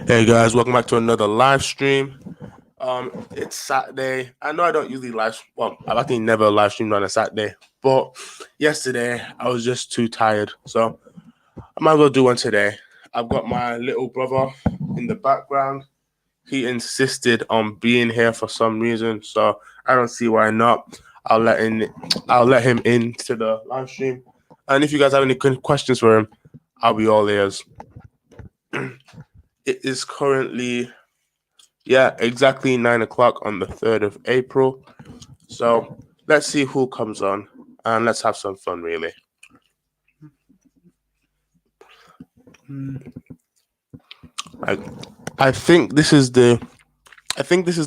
Hey guys, welcome back to another live stream. It's Saturday. I know I don't usually I've actually never live streamed on a Saturday, but yesterday I was just too tired, so I might as well do one today. I've got my little brother in the background. He insisted on being here for some reason, so I don't see why not. I'll let him into the live stream, and if you guys have any questions for him, I'll be all ears. It is currently exactly 9 o'clock on the 3rd of April. So let's see who comes on and let's have some fun, really. I think this is the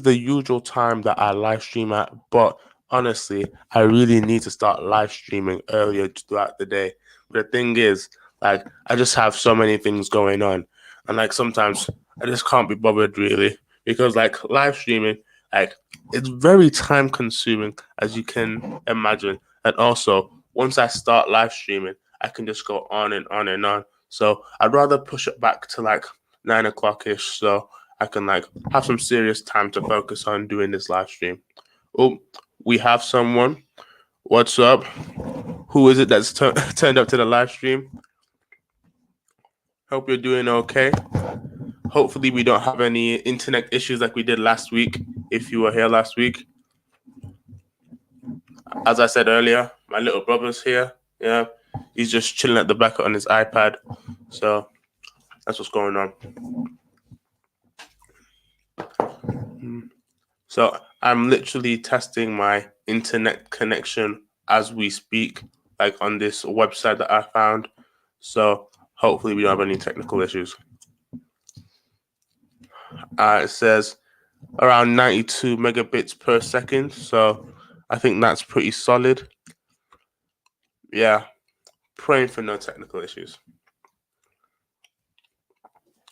usual time that I live stream at, but honestly, I really need to start live streaming earlier throughout the day. But the thing is, I just have so many things going on, and sometimes I just can't be bothered really because live streaming, it's very time consuming as you can imagine, and also once I start live streaming, I can just go on and on and on. So I'd rather push it back to 9 o'clock ish, so I can have some serious time to focus on doing this live stream. Oh, we have someone. What's up? Who is it that's turned up to the live stream? Hope you're doing okay. Hopefully, we don't have any internet issues like we did last week. If you were here last week, as I said earlier, my little brother's here. Yeah, he's just chilling at the back on his iPad. So that's what's going on. So I'm literally testing my internet connection as we speak, on this website that I found. So hopefully we don't have any technical issues. It says around 92 megabits per second. So I think that's pretty solid. Yeah, praying for no technical issues.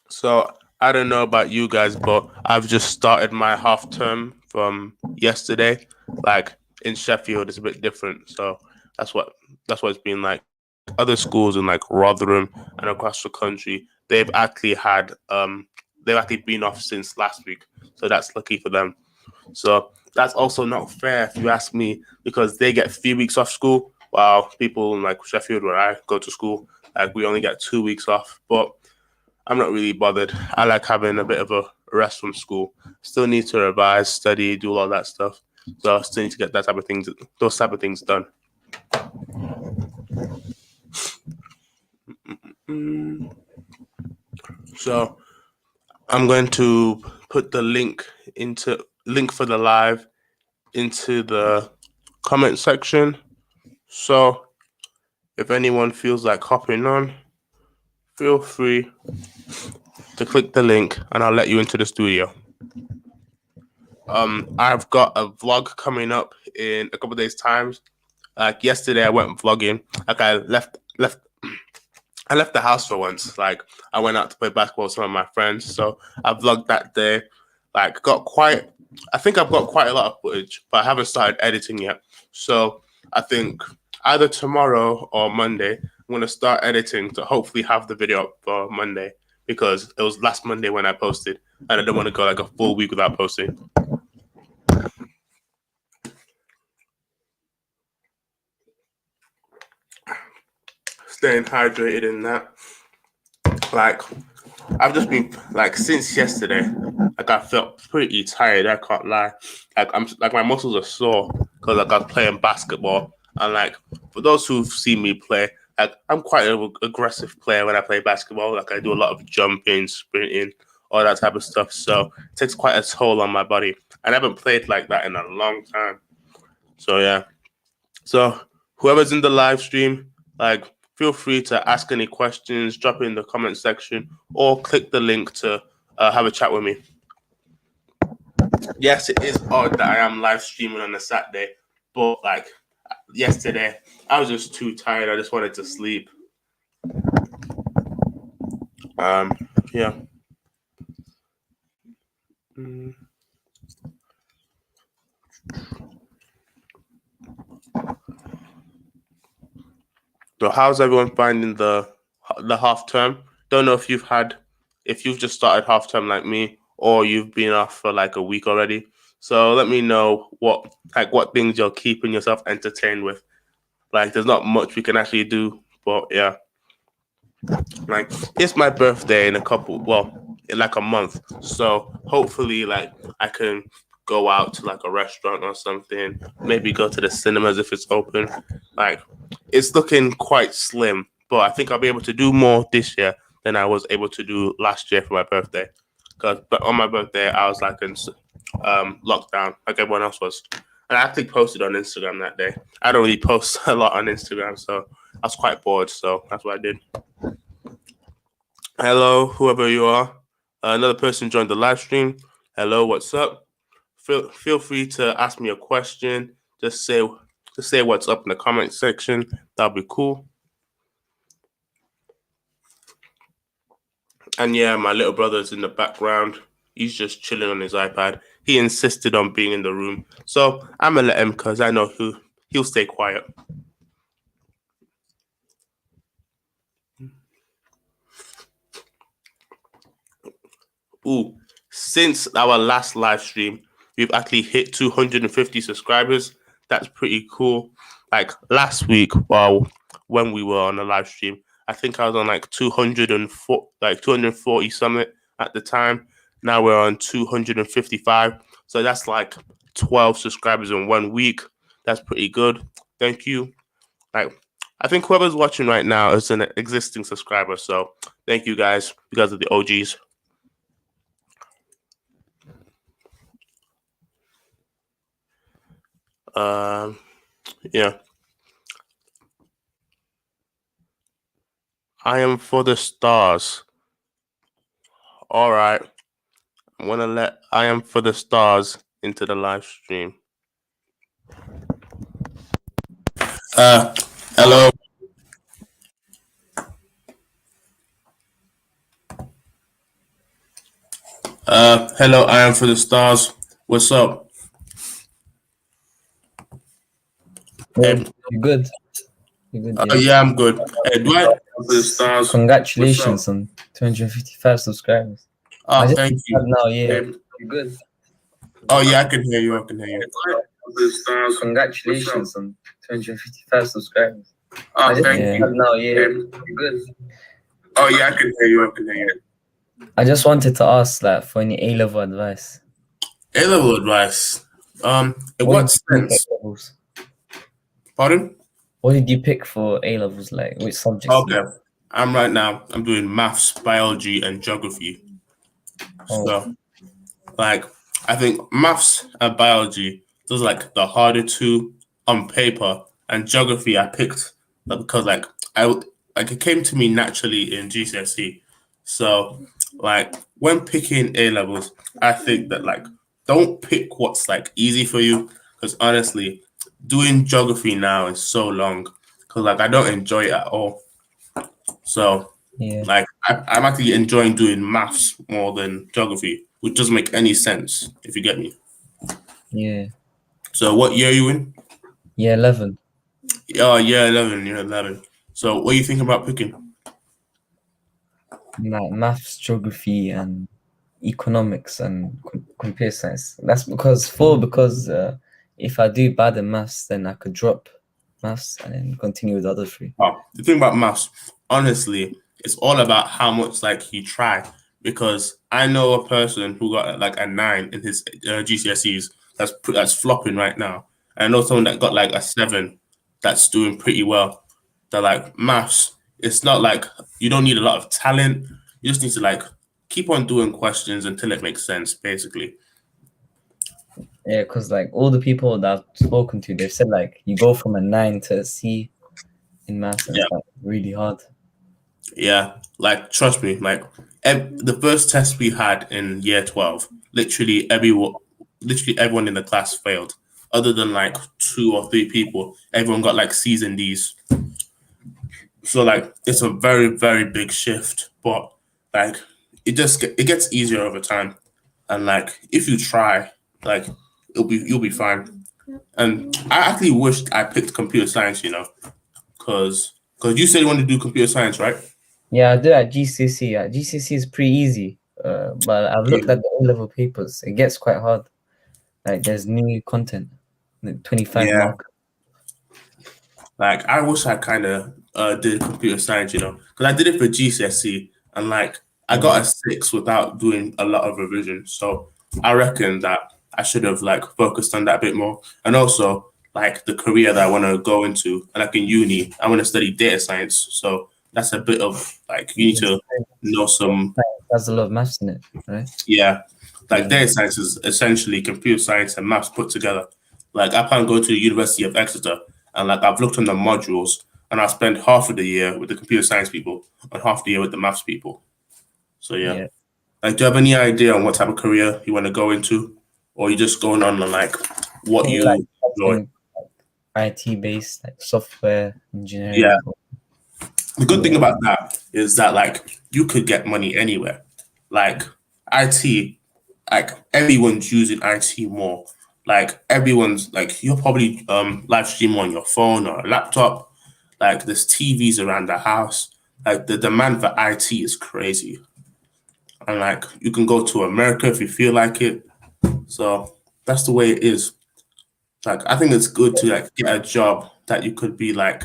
So I don't know about you guys, but I've just started my half term from yesterday. In Sheffield, it's a bit different. So that's what it's been like. Other schools in Rotherham and across the country, they've actually been off since last week. So that's lucky for them. So that's also not fair if you ask me, because they get 3 weeks off school, while people in Sheffield, where I go to school, we only get 2 weeks off. But I'm not really bothered. I like having a bit of a rest from school. Still need to revise, study, do all that stuff. So I still need to get those type of things done. So I'm going to put the link for the live into the comment section. So if anyone feels like hopping on, feel free to click the link and I'll let you into the studio. I've got a vlog coming up in a couple days' time. Yesterday I went vlogging. I left the house for once. I went out to play basketball with some of my friends. So I vlogged that day. I think I've got quite a lot of footage, but I haven't started editing yet. So I think either tomorrow or Monday, I'm going to start editing to hopefully have the video up for Monday, because it was last Monday when I posted and I don't want to go a full week without posting. Staying hydrated in that. I've just been since yesterday, I felt pretty tired. I can't lie. My muscles are sore because I was playing basketball. And for those who've seen me play, I'm quite an aggressive player when I play basketball. I do a lot of jumping, sprinting, all that type of stuff. So it takes quite a toll on my body. I haven't played like that in a long time. So yeah. So whoever's in the live stream, feel free to ask any questions, drop it in the comment section, or click the link to have a chat with me. Yes, it is odd that I am live streaming on a Saturday, but yesterday, I was just too tired. I just wanted to sleep. Yeah. So how's everyone finding the half term? Don't know if you've had if you've just started half term like me, or you've been off for like a week already. So let me know what things you're keeping yourself entertained with. Like, there's not much we can actually do, but yeah. Like, it's my birthday in like a month. So hopefully, like, I can go out to like a restaurant or something. Maybe go to the cinemas if it's open. Like, it's looking quite slim, but I think I'll be able to do more this year than I was able to do last year for my birthday. But on my birthday, I was like in lockdown, like everyone else was. And I actually posted on Instagram that day. I don't really post a lot on Instagram, so I was quite bored. So that's what I did. Hello, whoever you are. Another person joined the live stream. Hello, what's up? Feel free to ask me a question. Just say what's up in the comment section. That'll be cool. And yeah, my little brother's in the background. He's just chilling on his iPad. He insisted on being in the room, so I'm gonna let him because I know he'll stay quiet. Ooh, since our last live stream, we've actually hit 250 subscribers. That's pretty cool. Like last week, when we were on the live stream, I think I was on like 204, like 240 something at the time. Now we're on 255. So that's like 12 subscribers in 1 week. That's pretty good. Thank you. Like, I think whoever's watching right now is an existing subscriber. So thank you guys because of the OGs. Yeah. I am for the stars. All right. I'm going to let I am for the stars into the live stream. Hello. Hello, I am for the stars. What's up? Well, you're good. You're good, yeah. Yeah, I'm good. Do I for the stars? Congratulations on 255 subscribers. I Oh, just thank you. now, yeah. You're good. Oh, yeah, I can hear you. I can hear you. Congratulations on 255 subscribers. Oh, thank you. Now, yeah. You're good. Oh, yeah, I can hear you. I can hear you. I just wanted to ask, like, for any A-level advice. A-level advice. In what sense? A-levels? Pardon? What did you pick for A-levels? Like, which subjects? Okay. I'm doing maths, biology, and geography. So, like, I think maths and biology, those are like the harder two on paper, and geography I picked because it came to me naturally in GCSE. So, like, when picking A levels, I think that like don't pick what's like easy for you because honestly, doing geography now is so long because like I don't enjoy it at all. So Yeah. like I'm actually enjoying doing maths more than geography, which doesn't make any sense if you get me. Yeah. So what year are you in? Year 11. Oh, year 11. Year 11. So what are you thinking about picking? Like maths, geography, and economics and computer science. That's because if I do bad in maths, then I could drop maths and then continue with the other three. Oh, the thing about maths, honestly, it's all about how much like you try. Because I know a person who got like a 9 in his GCSEs that's flopping right now. And I know someone that got like a 7 that's doing pretty well. That like maths, it's not like you don't need a lot of talent. You just need to like keep on doing questions until it makes sense, basically. Yeah, because like all the people that I've spoken to, they've said like you go from a 9 to a C in maths, and it's like really hard. Yeah, like trust me, like the first test we had in year 12, literally everyone in the class failed, other than like 2 or 3 people. Everyone got like C's and D's. So like it's a very very big shift, but like it gets easier over time, and like if you try, like you'll be fine. And I actually wished I picked computer science, because you said you wanted to do computer science, right? Yeah, I do at GCSE. At GCSE is pretty easy, but I've looked Yeah. at the O-level papers. It gets quite hard. Like there's new content, the 25 Yeah. mark. Like I wish I kind of did computer science, because I did it for GCSE and like I Yeah, got a 6 without doing a lot of revision. So I reckon that I should have like focused on that a bit more. And also like the career that I want to go into, like in uni, I want to study data science. So that's a bit of like you need yeah. to know some. There's a lot of maths in it, right? Yeah, like Yeah, data science is essentially computer science and maths put together. Like I plan to go to the University of Exeter, and like I've looked on the modules, and I spend half of the year with the computer science people and half the year with the maths people. So yeah, yeah. like do you have any idea on what type of career you want to go into, or you just going on like what Maybe like you enjoy? something IT based, like software Yeah, engineering. the good thing Yeah, about that is that like you could get money anywhere. Like IT, like everyone's using IT more. Like everyone's like you're probably live stream on your phone or a laptop. Like there's TVs around the house. Like the demand for IT is crazy. And like you can go to America if you feel like it. So that's the way it is. Like I think it's good to like get a job that you could be like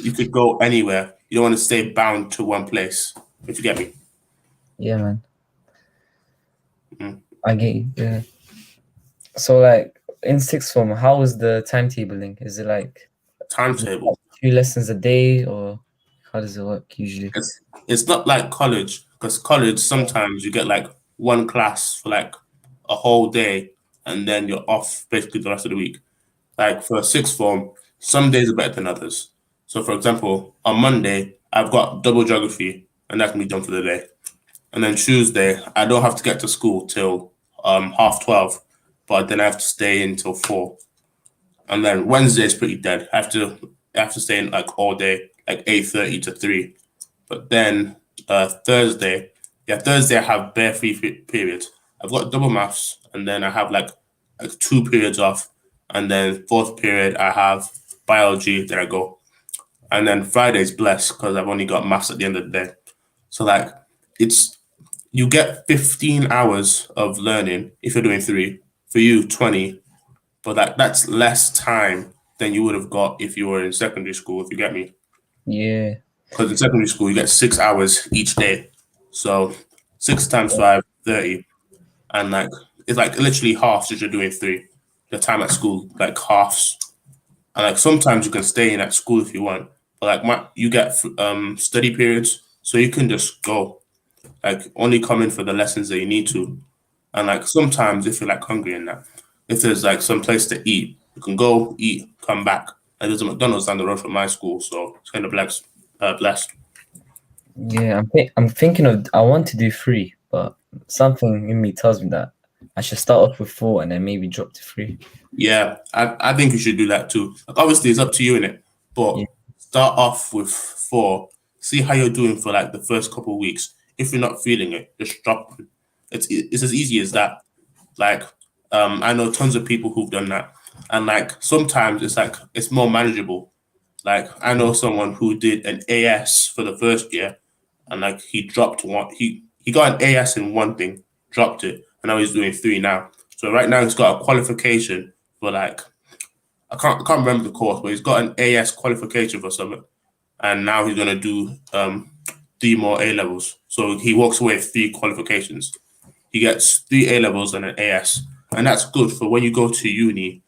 you could go anywhere. You don't want to stay bound to one place. If you get me. yeah, man. Mm. I get you. Yeah. So like in sixth form, how was the timetabling? Is it like Timetable. 2 lessons a day, or how does it work usually? It's not like college because college sometimes you get like one class for like a whole day and then you're off basically the rest of the week. Like for a sixth form, some days are better than others. So for example, on Monday I've got double geography and that can be done for the day. And then Tuesday I don't have to get to school till 12:30, but then I have to stay until 4. And then Wednesday is pretty dead. I have to stay in like all day, like 8:30 to 3. But then Thursday, yeah, Thursday I have bare free periods. I've got double maths, and then I have like 2 periods off, and then fourth period I have biology. Then I go, and then Friday's blessed because I've only got maths at the end of the day. So like, it's you get 15 hours of learning if you're doing 3. For you, 20, but that's less time than you would have got if you were in secondary school. If you get me. Yeah. Because in secondary school, you get 6 hours each day. So 6 times 5, 30. And like, it's like literally half if you're doing 3. The time at school, like halves. And like sometimes you can stay in at school if you want. But like you get study periods, so you can just go. Like only come in for the lessons that you need to. And like sometimes if you're like hungry and that, if there's like some place to eat, you can go eat, come back. And there's a McDonald's down the road from my school, so it's kind of blessed. Blessed. Yeah, I'm thinking of I want to do 3, but something in me tells me that I should start off with 4 and then maybe drop to 3. Yeah, I think you should do that too. Like obviously it's up to you in it, Yeah, but start off with 4. See how you're doing for like the first couple of weeks. If you're not feeling it, just drop. It's as easy as that. Like I know tons of people who've done that, and like sometimes it's like it's more manageable. Like I know someone who did an AS for the first year, and like he dropped one. He got an AS in one thing, dropped it, and now he's doing 3 now. So right now he's got a qualification for like I can't remember the course, but he's got an AS qualification for something, and now he's gonna do 3 more A levels. So he walks away with 3 qualifications. He gets 3 A levels and an AS, and that's good for when you go to uni.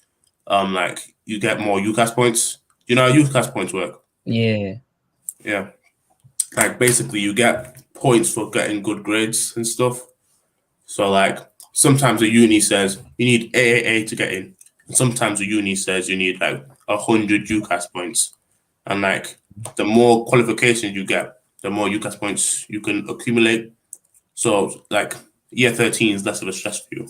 Like you get more UCAS points. You know how UCAS points work? yeah, Yeah, like basically you get points for getting good grades and stuff. So like sometimes a uni says you need AAA to get in, and sometimes a uni says you need like 100 UCAS points, and like the more qualifications you get, the more UCAS points you can accumulate. So like year 13 is less of a stress for you.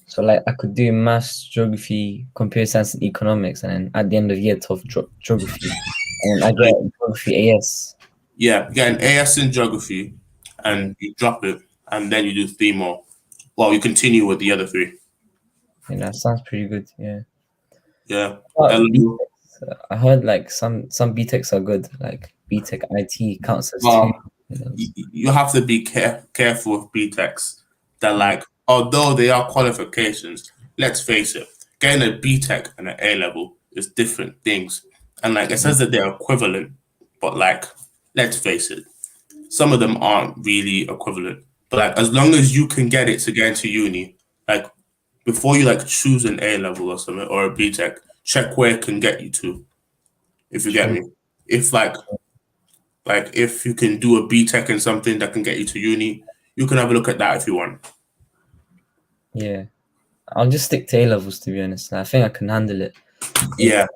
So like I could do maths, geography, computer science, and economics, and then at the end of year 12, geography, and I Like, get geography AS. yeah, you get an AS in geography, Yeah, and you drop it, and then you do 3 more. Well, you continue with the other 3. yeah, that sounds pretty good. Yeah. Yeah, But LU. I heard like some BTECs are good, like BTEC IT counts as two. Well, you have to be careful with BTECs. That Yeah, like, although they are qualifications, let's face it, getting a BTEC and an A level is different things. And like it yeah, says that they're equivalent, but like, let's face it, some of them aren't really equivalent. But like, as long as you can get it to get into uni, like before you like choose an A level or something or a BTEC, check where it can get you to. If you get true. me, if like if you can do a BTEC in something that can get you to uni, you can have a look at that if you want. Yeah, I'll just stick to A levels to be honest. I think I can handle it. Yeah, Yeah,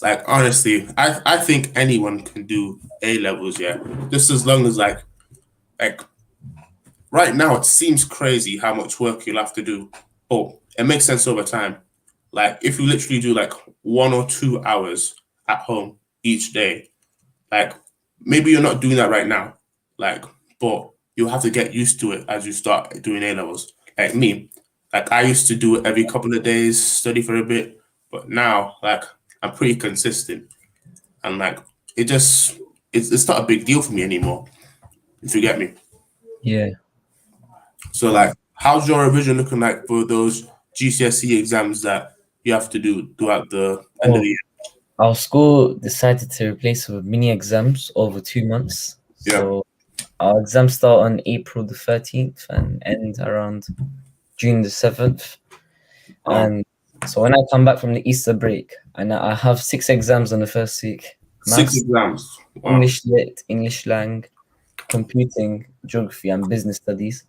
like honestly, I think anyone can do A levels. Yeah, just as long as like right now it seems crazy how much work you'll have to do, but it makes sense over time. Like if you literally do like 1 or 2 hours at home each day, like maybe you're not doing that right now, like, but you'll have to get used to it as you start doing A levels. Like me, like I used to do it every couple of days, study for a bit, but now like I'm pretty consistent and like it just it's not a big deal for me anymore. If you get me. yeah. So Uh, like, how's your revision looking like for those GCSE exams that you have to do throughout the end of the oh, year? our school decided to replace it with mini exams over 2 months. Yeah. So our exams start on April the 13th and end around June the 7th. Oh, And so when I come back from the Easter break, and I have 6 exams on the first week: six maths, exams. Wow. English lit, English lang, computing, geography, and business studies.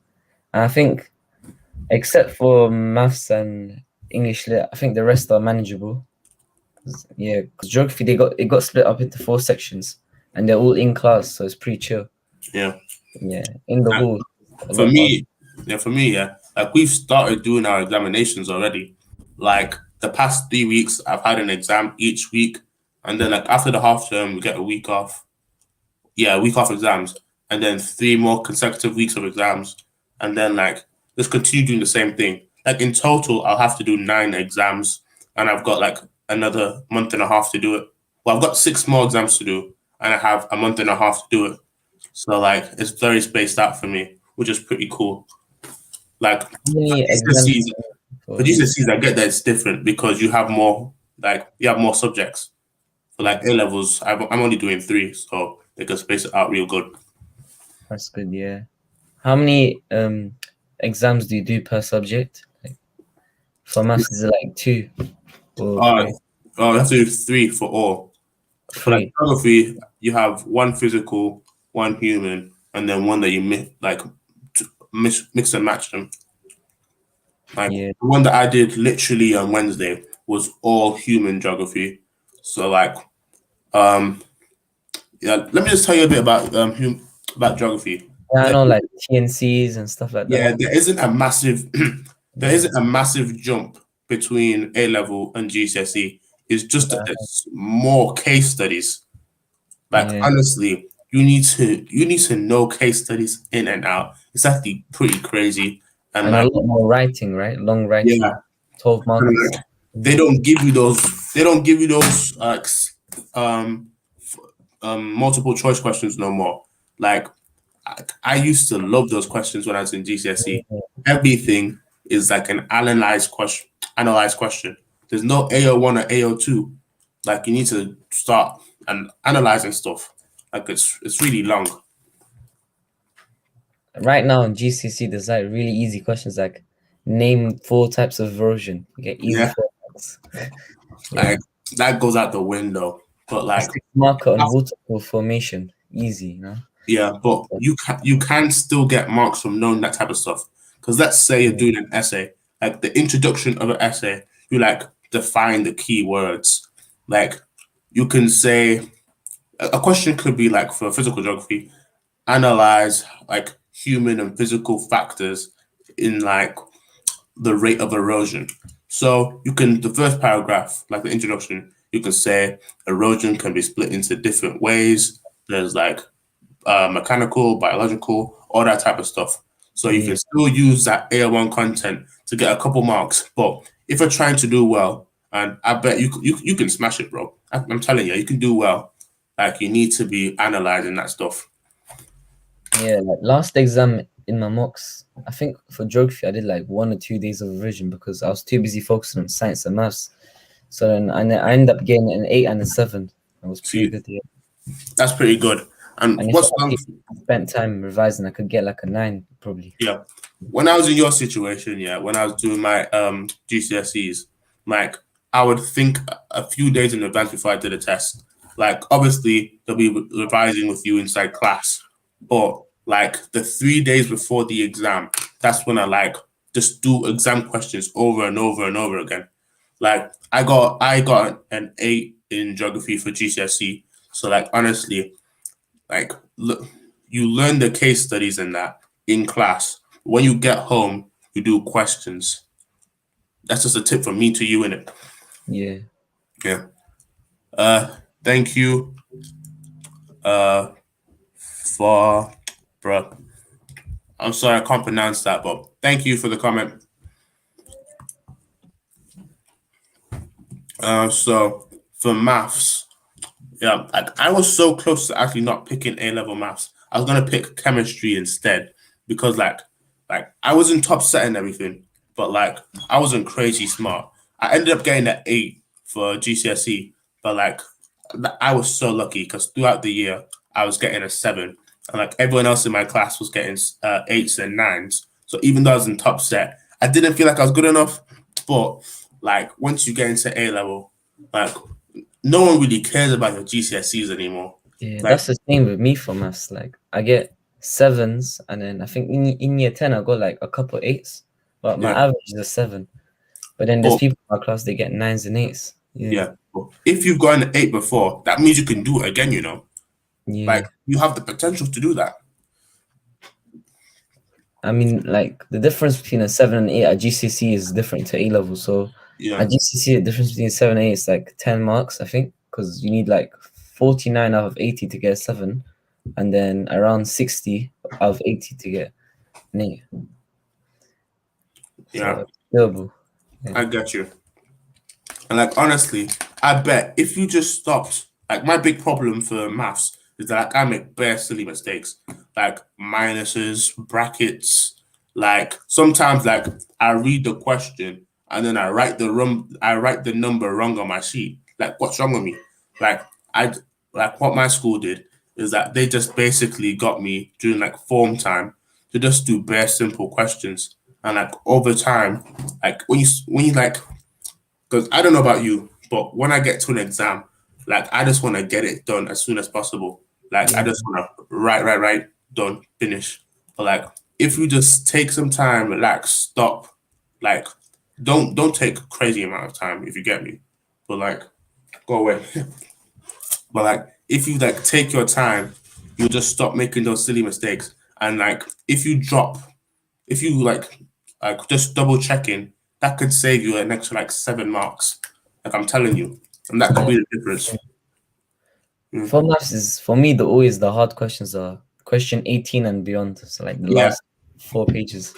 And I think, except for maths and English lit, I think the rest are manageable. Yeah, because geography it got split up into 4 sections, and they're all in class, so it's pretty chill. Yeah. Yeah, in the Like, hall, a for lot of us. me, yeah, like we've started doing our examinations already. Like the past 3 weeks, I've had an exam each week, and then like after the half term, we get a week off. Yeah, a week off exams, and then 3 more consecutive weeks of exams, and then like just continue doing the same thing. Like in total, I'll have to do 9 exams, and I've got like another month and a half to do it. Well, I've got 6 more exams to do, and I have a month and a half to do it. So like it's very spaced out for me, which is pretty cool. Like How many exams For for each? GCSEs, I get that it's different because you have more subjects. For Yeah, like A levels, I'm only doing 3, so they can space it out real good. that's good. Yeah. How many exams do you do per subject? Like for maths, is it like two or Uh, three? oh, you have to do 3 for all. For like Three. geography, you have one physical, one human, and then one that you mix and match them. Like Yeah. the one that I did literally on Wednesday was all human geography. So like, um, yeah, let me just tell you a bit about about geography. Yeah, I There- know like TNCs and stuff like that. yeah, there isn't a massive there Yeah. isn't a massive jump between A level and GCSE. It's just that there's more case studies. Like Yeah. honestly, you need to know case studies in and out. It's actually pretty crazy. And And a like lot more writing, right? Long writing, yeah, 12 and markers. like they don't give you those um multiple choice questions no more. Like I used to love those questions when I was in GCSE. Everything is like an analyzed question. Analyzed question. There's no AO1 or AO2. Like you need to start and analyzing stuff. Like it's really long. Right now in GCC, there's like really easy questions like name 4 types of erosion. You get easy Yeah, 4 marks. Yeah. like that goes out the window. But A like 6 marker on waterfall formation. Easy, you know? yeah, but you can still get marks from knowing that type of stuff. Because let's say you're Yeah. doing an essay, like the introduction of an essay, you like define the key words. Like you can say a question could be like for physical geography, analyze like human and physical factors in like the rate of erosion. So you can the first paragraph, like the introduction, you can say erosion can be split into different ways. There's like mechanical, biological, all that type of stuff. So you can Yeah. still use that AO1 content to get a couple marks. But if you're trying to do well and I bet you can smash it, bro. I'm telling you, you can do well. Like you need to be analyzing that stuff. Yeah, like last exam in my mocks, I think for geography I did like 1 or 2 days of revision because I was too busy focusing on science and maths. So then I ended up getting an 8 and a 7. It was pretty See, good. Yeah. that's pretty good. And And if I what's long? actually spent time revising, I could get like a 9 probably. Yeah. When I was in your situation, yeah, when I was doing my GCSEs, like I would think a few days in advance before I did a test. Like obviously they'll be revising with you inside class, but like the 3 days before the exam, that's when I like just do exam questions over and over and over again. Like I got an 8 in geography for GCSE. So like honestly, like look, you learn the case studies and that in class. When you get home, you do questions. That's just a tip from me to you, in it. Yeah. Yeah. Thank you. For bro. I'm sorry I can't pronounce that, but thank you for the comment. So for maths, yeah, like I was so close to actually not picking A level maths. I was gonna pick chemistry instead because like I was in top set and everything, but like I wasn't crazy smart. I ended up getting an 8 for GCSE, but like I was so lucky because throughout the year I was getting a 7, and like everyone else in my class was getting 8s and 9s. So even though I was in top set, I didn't feel like I was good enough. But like once you get into A level, like no one really cares about your GCSEs anymore. Yeah, Like, that's the same with me for maths. Like I get 7s, and then I think in year 10 I got like a couple 8s, but my yeah, average is a 7. But then there's but people in my class they get 9s and 8s. Yeah, yeah, but if you've got an 8 before, that means you can do it again. Like yeah. you have the potential to do that. I mean, like the difference between a 7 and 8 at GCSE is different to A level. So Yeah, at GCSE, the difference between 7 and 8 is like 10 marks, I think, because you need like 49 out of 80 to get a 7, and then around 60 out of 80 to get an 8. yeah, So it's doable. Yeah. I get you. And like honestly, I bet if you just stopped, like my big problem for maths is that like, I make bare silly mistakes, like minuses, brackets. Like sometimes, like I read the question and then I write the number wrong on my sheet. Like what's wrong with me? Like I like what my school did is that they just basically got me during like form time to just do bare simple questions, and like over time, like when you like because I don't know about you, but when I get to an exam, like I just want to get it done as soon as possible. Like I Yeah. just want to write, done, finish. But like if you just take some time, relax, stop, like don't take a crazy amount of time if you get me. But like go away. But like if you like take your time, you just stop making those silly mistakes. And like if you like just double checking, that could save you an extra like 7 marks. Like I'm telling you, and that could Yeah. be the difference. Mm. For maths is for me the always the hard questions are question 18 and beyond. So like the Yeah. last 4 pages.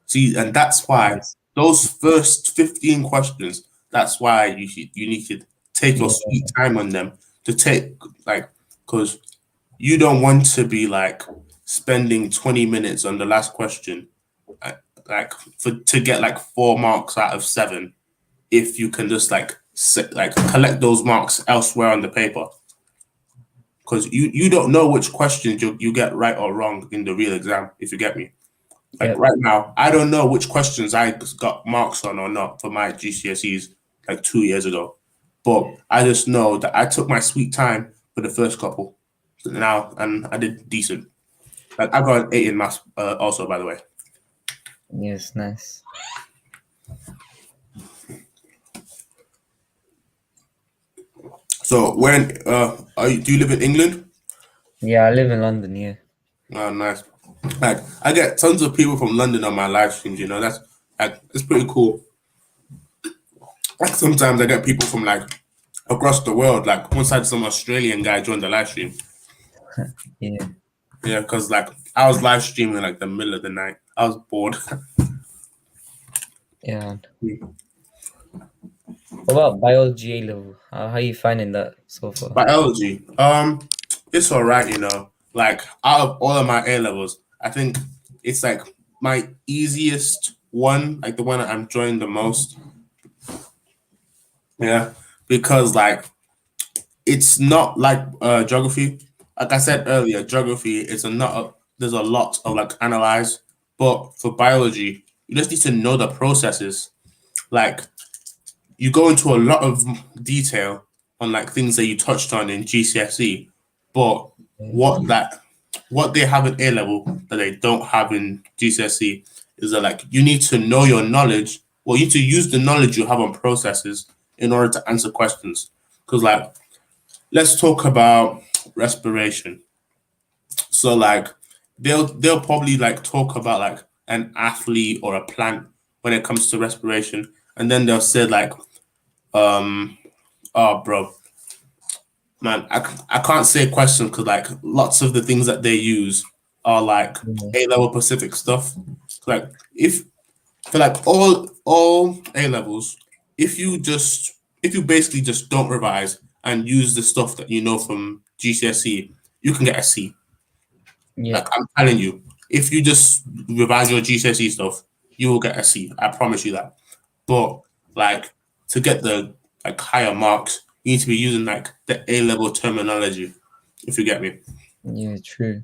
See, and that's why Yes. those first 15 questions. That's why you need to take your Yeah. sweet time on them to take like because you don't want to be like spending 20 minutes on the last question, uh, like for to get like 4 marks out of 7 if you can just like like collect those marks elsewhere on the paper because you don't know which questions you get right or wrong in the real exam if you get me. Like Yep. right now I don't know which questions I got marks on or not for my GCSEs like 2 years ago, but I just know that I took my sweet time for the first couple now and I did decent. Like I got an 8 in maths also, by the way. Yes, nice. So when do you live in England? Yeah, I live in London, yeah. Oh, nice. Like I get tons of people from London on my live streams. That's like it's pretty cool. Like sometimes I get people from like across the world. Like once I had some Australian guy join the live stream. Yeah. Yeah, because like I was live streaming like the middle of the night. I was bored. Yeah. What about biology A level? How are you finding that so far? Biology. It's all right, you know. Like out of all of my A levels, I think it's like my easiest one, like the one that I'm enjoying the most. Yeah, because like it's not like geography. Like I said earlier, geography is a not there's a lot of like analyze, but for biology, you just need to know the processes. Like you go into a lot of detail on like things that you touched on in GCSE, but Yeah. what that what they have in A level that they don't have in GCSE is that like you need to know your knowledge. Well, you need to use the knowledge you have on processes in order to answer questions. Because like let's talk about respiration. So like they'll probably like talk about like an athlete or a plant when it comes to respiration, and then they'll say like um oh bro man, I can't say questions because like lots of the things that they use are like Yeah. A level Pacific stuff. Like if for like all A levels, if you just if you basically just don't revise and use the stuff that you know from GCSE, you can get a C. Yeah. Like I'm telling you, if you just revise your GCSE stuff, you will get a C. I promise you that. But like to get the like higher marks, you need to be using like the A level terminology, if you get me. Yeah, true.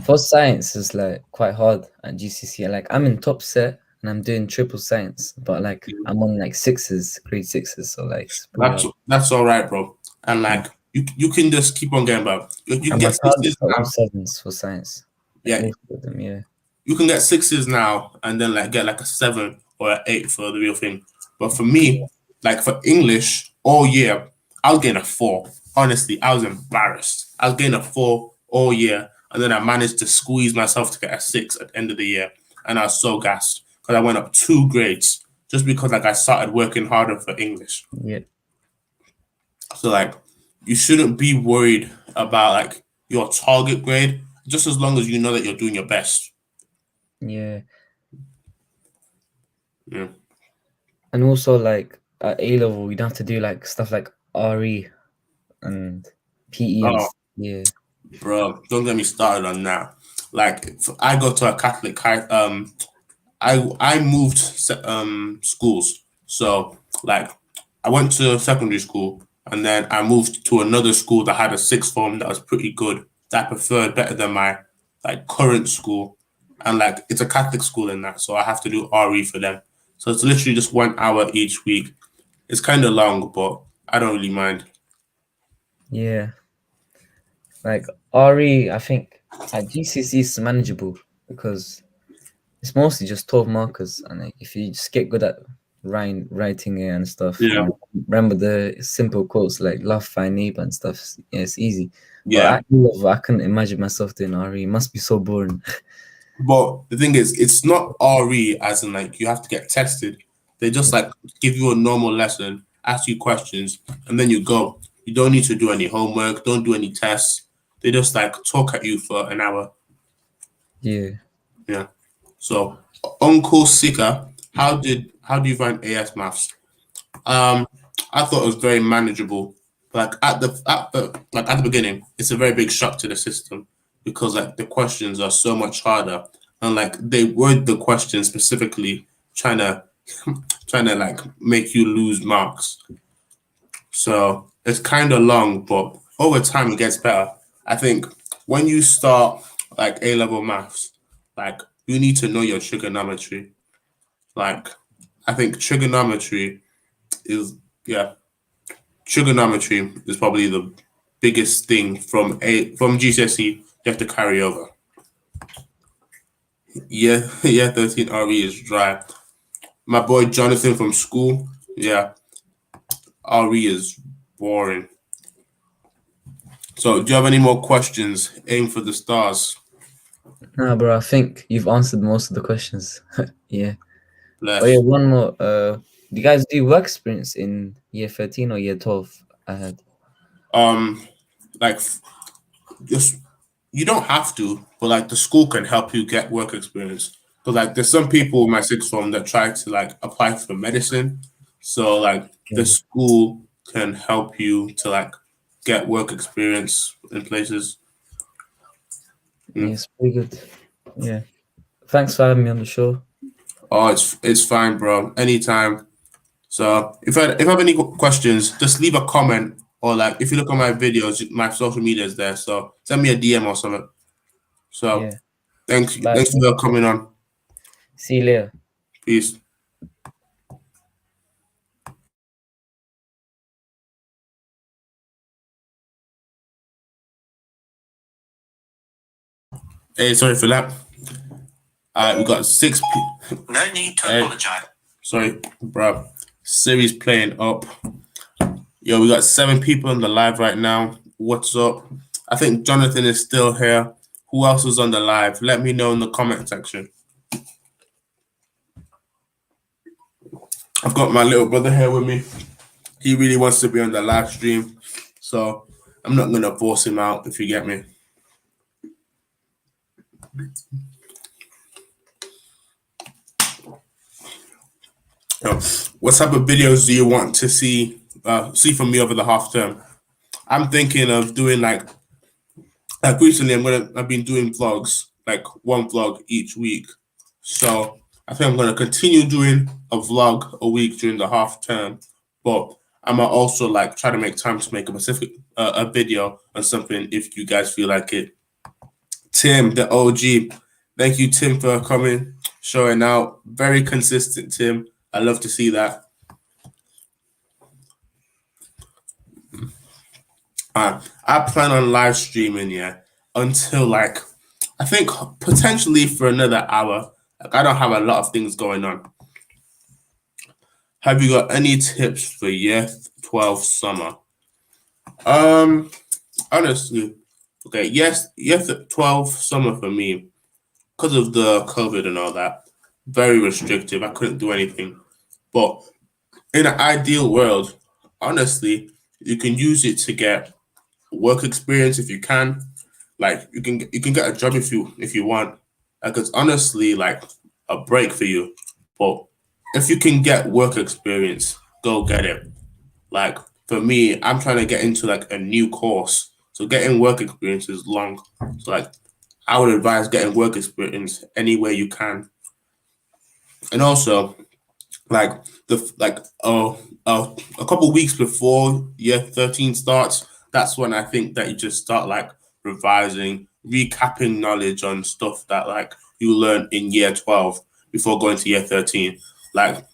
For science is like quite hard at GCC. Like I'm in top set and I'm doing triple science, but like I'm on like sixes, grade sixes, so like it's pretty hard. That's all right, bro. And like you can just keep on getting better. You can And my get sixes targets are all now. sevens for science. Like Yeah, most of them, yeah. you can get sixes now and then like get like a seven or an eight for the real thing. But for me, like for English all year, I was getting a four. Honestly, I was embarrassed. I was getting a four all year, and then I managed to squeeze myself to get a six at the end of the year, and I was so gassed because I went up 2 grades just because like I started working harder for English. Yeah, So like, you shouldn't be worried about like your target grade, just as long as you know that you're doing your best. yeah. Yeah. And also like at A level we'd have to do like stuff like RE and PE and Oh, stuff. Yeah. bro, don't get me started on that. Like, I go to a Catholic high. I moved schools, so like I went to secondary school, and then I moved to another school that had a sixth form that was pretty good. That I preferred better than my like current school, and like it's a Catholic school in that, so I have to do RE for them. So it's literally just 1 hour each week. It's kind of long, but I don't really mind. Yeah. Like RE, I think at GCC is manageable because it's mostly just 12 markers, and like if you just get good at writing it and stuff, Yeah, and remember the simple quotes like "love, find neighbor" and stuff, yeah, it's easy. But yeah. I couldn't imagine myself doing RE. It must be so boring. But the thing is, it's not RE as in like you have to get tested. They just like give you a normal lesson, ask you questions, and then you go. You don't need to do any homework, don't do any tests. They just like talk at you for an hour. Yeah. Yeah. So Uncle Sika, how do you find AS maths? Um, I thought it was very manageable. Like at the beginning, it's a very big shock to the system because like the questions are so much harder and like they word the question specifically trying to trying to like make you lose marks. So it's kind of long, but over time it gets better. I think when you start like A level maths, like you need to know your trigonometry. Like I think trigonometry is yeah trigonometry is probably the biggest thing from GCSE you have to carry over. Yeah, yeah, 13 RE is dry. My boy Jonathan from school, yeah, RE is boring. So, do you have any more questions? Aim for the stars. Nah, bro, I think you've answered most of the questions. Yeah. Oh yeah, Bless. one more. Do you guys do work experience in year 13 or year 12? I had. Um, like just you don't have to, but like the school can help you get work experience. Because like there's some people in my sixth form that try to like apply for medicine, So like the Yeah. school can help you to like get work experience in places. Yeah, Mm. it's pretty good. Yeah. Thanks for having me on the show. Oh, it's fine, bro. Anytime. So if I have any questions, just leave a comment or like if you look at my videos, my social media is there. So send me a DM or something. So Yeah. Bye. thanks for coming on. See you later. Peace. Hey, sorry for that. We got six. No need to apologize. Sorry, bro. Siri's playing up. Yo, we got 7 people in the live right now. What's up? I think Jonathan is still here. Who else is on the live? Let me know in the comment section. I've got my little brother here with me. He really wants to be on the live stream, so I'm not gonna force him out. If you get me. Yo, what type of videos do you want to see from me over the half term? I'm thinking of doing like recently. I've been doing vlogs, like one vlog each week. So I think I'm gonna continue doing a vlog a week during the half term, but I'm gonna also like try to make time to make a specific a video on something if you guys feel like it. Tim, the OG, thank you, Tim, for coming, showing out. Very consistent, Tim. I love to see that. I plan on live streaming, yeah, until like I think potentially for another hour. Like I don't have a lot of things going on. Have you got any tips for year 12 summer? Um, honestly, okay, yes, year 12 summer for me because of the COVID and all that. Very restrictive. I couldn't do anything. But in an ideal world, honestly, you can use it to get work experience if you can. Like you can get a job if you want. Like it's honestly like a break for you. But if you can get work experience, go get it. Like for me, I'm trying to get into like a new course. So getting work experience is long. So like I would advise getting work experience anywhere you can. And also like a couple weeks before year 13 starts, that's when I think that you just start like revising, recapping knowledge on stuff that like you learned in year 12 before going to year 13. Like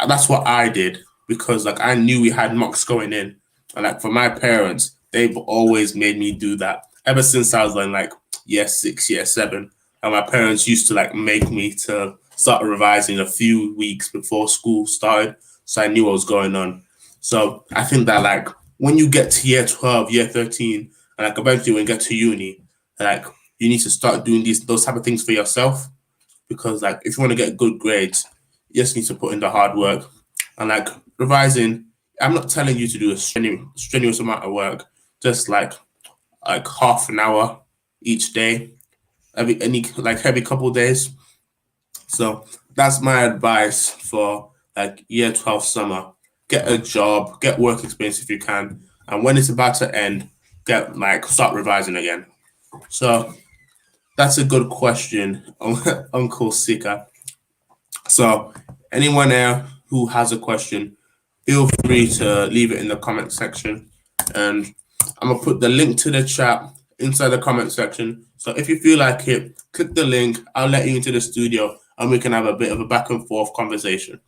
that's what I did because like I knew we had mocks going in, and like for my parents, they've always made me do that ever since I was in like year 6, year 7, and my parents used to like make me to start revising a few weeks before school started, so I knew what was going on. So I think that like when you get to year 12, year 13, and like eventually when you get to uni, like you need to start doing those type of things for yourself because like if you want to get good grades, you just need to put in the hard work and like revising. I'm not telling you to do a strenuous amount of work, just like half an hour each day, every couple of days. So that's my advice for like year 12 summer. Get a job, get work experience if you can, and when it's about to end, get like start revising again. So that's a good question, Uncle Sika. So, anyone there who has a question, feel free to leave it in the comment section. And I'm going to put the link to the chat inside the comment section. So, if you feel like it, click the link. I'll let you into the studio and we can have a bit of a back and forth conversation.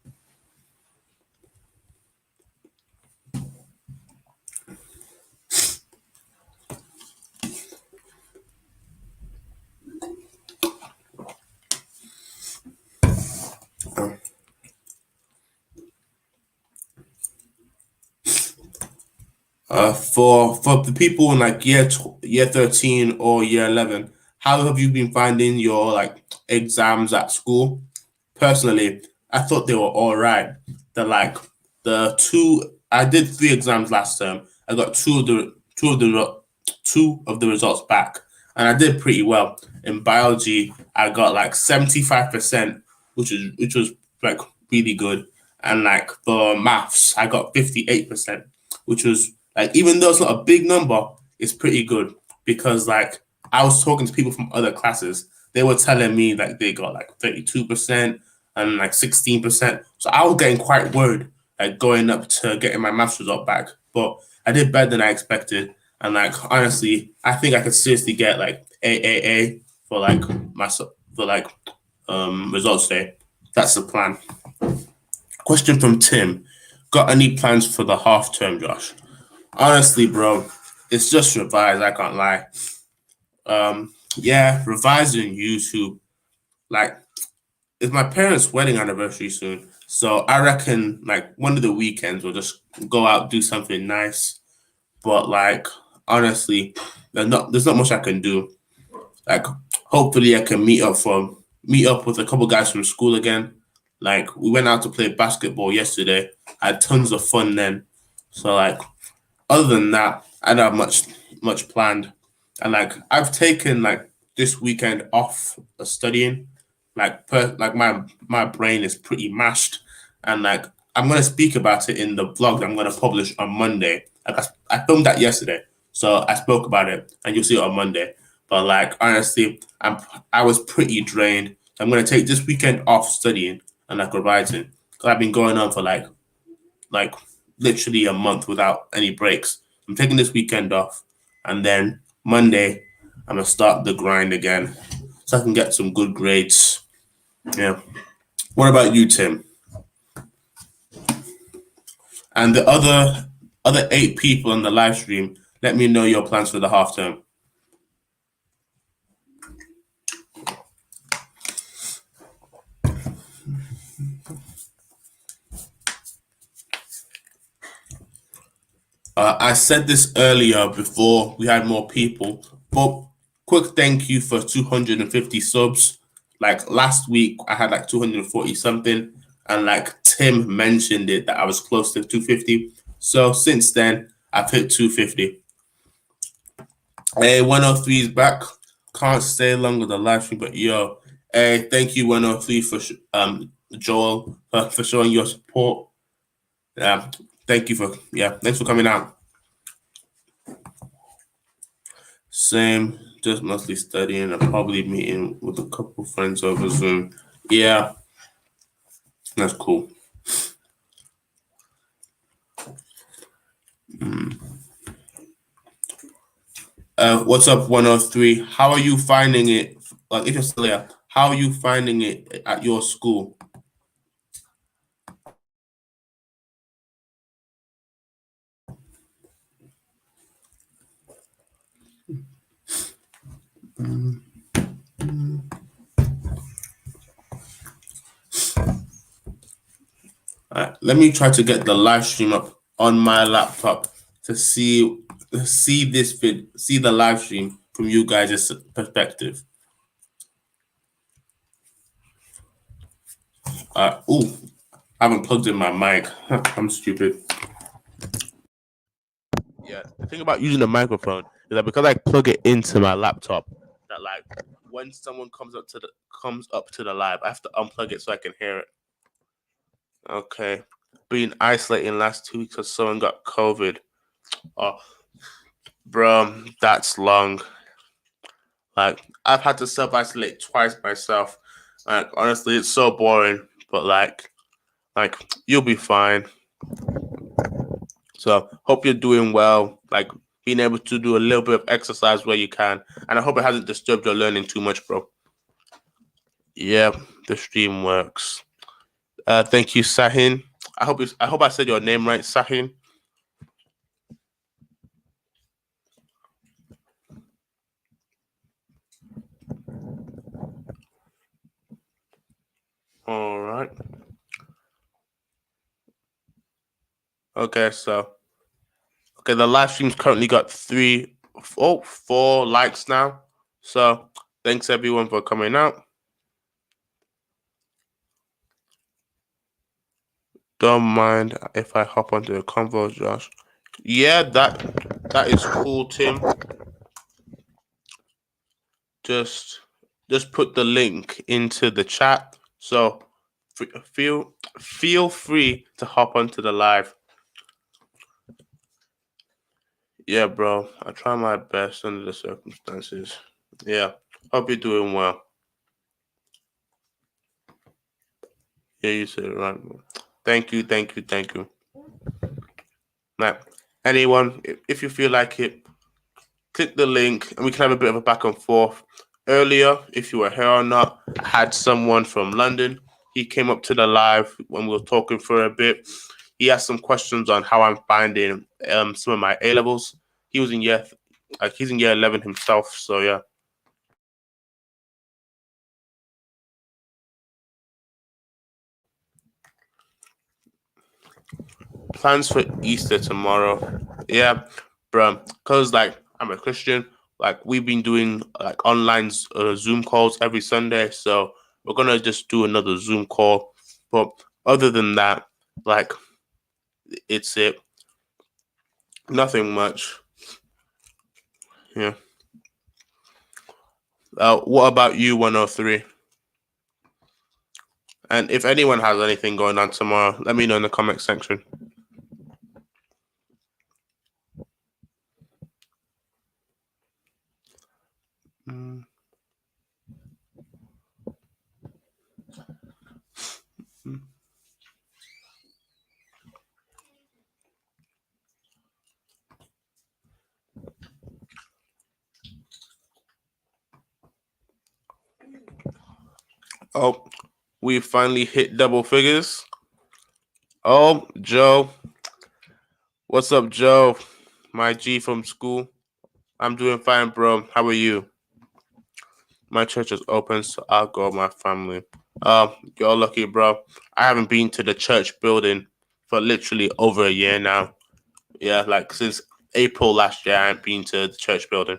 For the people in like year 13 or year 11, how have you been finding your like exams at school? Personally, I thought they were all right. The like the two I did 3 exams last term. I got two of the results back, and I did pretty well. In biology, I got like 75%, which was like really good. and like for maths, I got 58%, which was like, even though it's not a big number, it's pretty good because like I was talking to people from other classes. They were telling me like they got like 32% and like 16%. So I was getting quite worried, like going up to getting my maths result back. But I did better than I expected. And like honestly, I think I could seriously get like AAA for like my for like results day. That's the plan. Question from Tim. Got any plans for the half term, Josh? Honestly, bro, it's just revise, I can't lie. Yeah, revising YouTube. Like, it's my parents' wedding anniversary soon. So I reckon like one of the weekends we'll just go out, do something nice. But like honestly, there's not much I can do. Like hopefully I can meet up with a couple guys from school again. Like we went out to play basketball yesterday. I had tons of fun then. So like other than that, I don't have much planned. And like I've taken like this weekend off studying. Like my brain is pretty mashed, and like I'm gonna speak about it in the vlog that I'm gonna publish on Monday. Like I filmed that yesterday, so I spoke about it, and you'll see it on Monday. But like honestly, I was pretty drained. I'm gonna take this weekend off studying and like revising because I've been going on for like literally a month without any breaks. I'm taking this weekend off, and then Monday I'm gonna start the grind again, so I can get some good grades. Yeah. What about you, Tim? And the other 8 people on the live stream, let me know your plans for the half term. I said this earlier before we had more people, but quick thank you for 250 subs. Like last week, I had like 240 something, and like Tim mentioned it that I was close to 250. So since then, I've hit 250. Hey, 103 is back. Can't stay long with the live stream, but yo, hey, thank you 103 for Joel for showing your support. Yeah, thanks for coming out. Same, just mostly studying and probably meeting with a couple friends over Zoom. Yeah, that's cool. What's up, 103? How are you finding it? Like, if you're still here, how are you finding it at your school? Let me try to get the live stream up on my laptop to see see the live stream from you guys' perspective. Oh, I haven't plugged in my mic. I'm stupid. Yeah, the thing about using a microphone is that because I plug it into my laptop, that like when someone comes up to the live, I have to unplug it so I can hear it. Okay, being isolated in the last 2 weeks because someone got COVID. Oh, bro, that's long. Like I've had to self isolate twice myself. Like honestly, it's so boring. But like you'll be fine. So hope you're doing well. Like being able to do a little bit of exercise where you can, and I hope it hasn't disturbed your learning too much, bro. Yeah, the stream works. Thank you, Sahin. I hope I said your name right, Sahin. All right. Okay, so the live stream's currently got 4 likes now. So thanks everyone for coming out. Don't mind if I hop onto the convo, Josh. Yeah, that is cool, Tim. Just put the link into the chat. So feel free to hop onto the live. Yeah, bro. I try my best under the circumstances. Yeah. Hope you're doing well. Yeah, you said it right. Thank you. Like anyone, if you feel like it, click the link and we can have a bit of a back and forth. Earlier, if you were here or not, I had someone from London. He came up to the live when we were talking for a bit. He asked some questions on how I'm finding some of my alevels. He was in he's in year 11 himself. So yeah. Plans for Easter tomorrow. Yeah, bro. Cause like I'm a Christian. Like we've been doing like online Zoom calls every Sunday. So we're gonna just do another Zoom call. But other than that, like it's it. Nothing much. Yeah. What about you, 103? And if anyone has anything going on tomorrow, let me know in the comment section. Mm. Oh, we finally hit double figures. Oh, Joe. What's up, Joe? My G from school. I'm doing fine, bro. How are you? My church is open, so I'll go with my family. You're lucky, bro. I haven't been to the church building for literally over a year now. Yeah, like since April last year, I haven't been to the church building.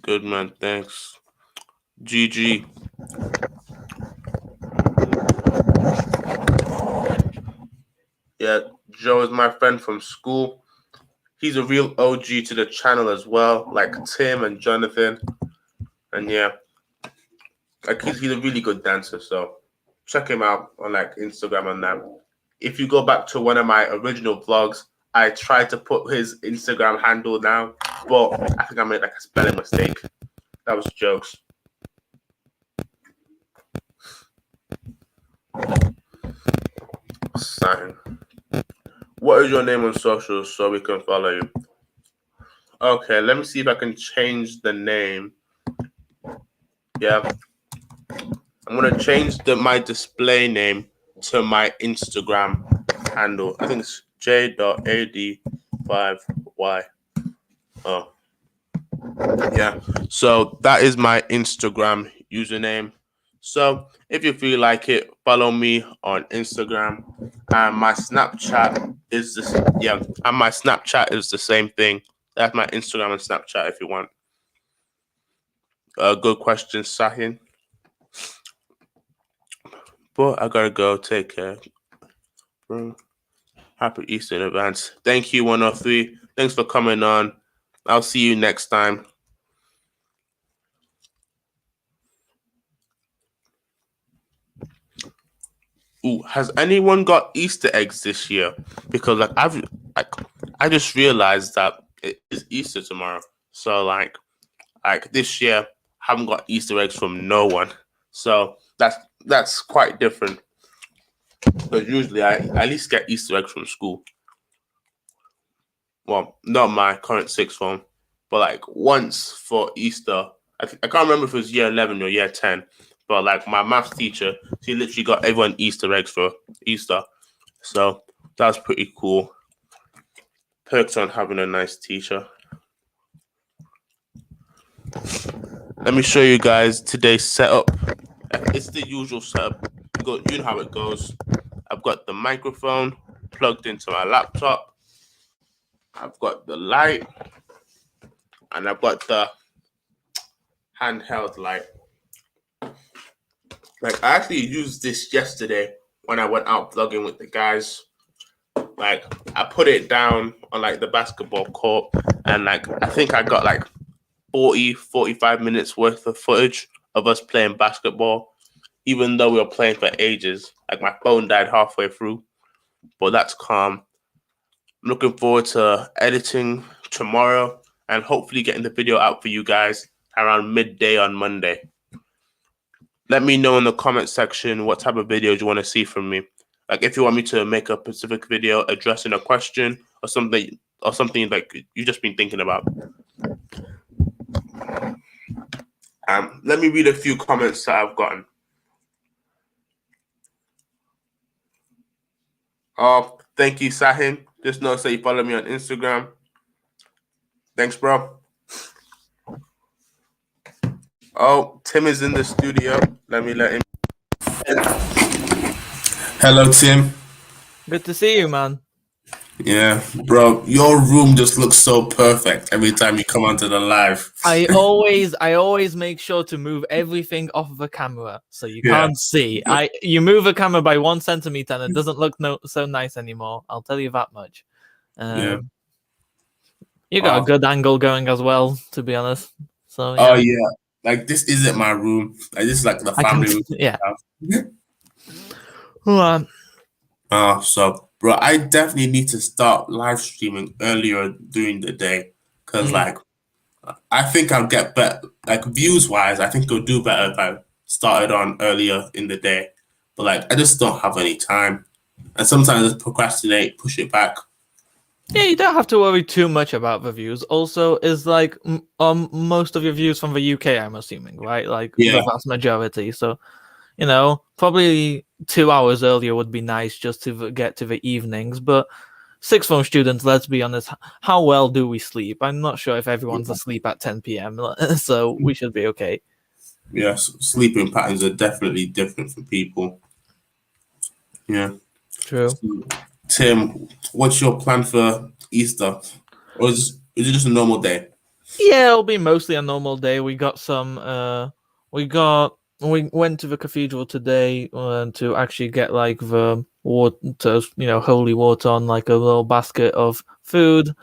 Good man, thanks. GG. Yeah, Joe is my friend from school. He's a real OG to the channel as well, like Tim and Jonathan. And yeah, like he's a really good dancer, so check him out on like Instagram and that. If you go back to one of my original vlogs, I tried to put his Instagram handle down, but I think I made like a spelling mistake. That was jokes. Sign. What is your name on socials so we can follow you? Okay, let me see if I can change the name. Yeah. I'm gonna change my display name to my Instagram handle. I think it's j.ad5y. Oh, yeah. So that is my Instagram username. So if you feel like it, follow me on Instagram. And my Snapchat is this. Yeah, and my Snapchat is the same thing. That's my Instagram and Snapchat if you want. Good question, Sahin. But I gotta go. Take care, bro. Happy Easter in advance. Thank you, 103. Thanks for coming on. I'll see you next time. Ooh, has anyone got Easter eggs this year? Because like I just realized that it is Easter tomorrow. So like this year, I haven't got Easter eggs from no one. So that's quite different. Because usually I at least get Easter eggs from school. Well, not my current sixth form, but like once for Easter. I can't remember if it was year 11 or year 10, but like my maths teacher, she literally got everyone Easter eggs for Easter. So that was pretty cool. Perks on having a nice teacher. Let me show you guys today's setup. It's the usual setup. You know how it goes. I've got the microphone plugged into my laptop. I've got the light, and I've got the handheld light. Like I actually used this yesterday when I went out vlogging with the guys. Like I put it down on like the basketball court, and like I think I got like 40, 45 minutes worth of footage of us playing basketball, even though we were playing for ages. Like my phone died halfway through, but that's calm. I'm looking forward to editing tomorrow and hopefully getting the video out for you guys around midday on Monday. Let me know in the comment section what type of videos you want to see from me. Like if you want me to make a specific video addressing a question or something like you just been thinking about. Let me read a few comments that I've gotten. Oh, thank you, Sahim. Just know so you follow me on Instagram. Thanks, bro. Oh, Tim is in the studio. Let me let him. Hello, Tim. Good to see you, man. Yeah, bro, your room just looks so perfect every time you come onto the live. I always make sure to move everything off of the camera so you can't see. You move a camera by 1 centimeter and it doesn't look so nice anymore. I'll tell you that much. Yeah. You got a good angle going as well, to be honest. So Oh yeah, like this isn't my room. Like this is like the family room. Yeah. So bro, I definitely need to start live streaming earlier during the day because like I think I'll get better. Like views wise, I think I'll do better if I started on earlier in the day. But like I just don't have any time, and sometimes I just procrastinate, push it back. Yeah, you don't have to worry too much about the views. Also, is like most of your views from the UK, I'm assuming, right? Like the vast majority. So, probably 2 hours earlier would be nice just to get to the evenings. But sixth form students, let's be honest, how well do we sleep? I'm not sure if everyone's asleep at 10 p.m. So we should be okay. Yes, sleeping patterns are definitely different for people. Yeah. True. Tim, what's your plan for Easter? Or is it just a normal day? Yeah, it'll be mostly a normal day. We got some. We went to the cathedral today to actually get like the water, holy water on like a little basket of food,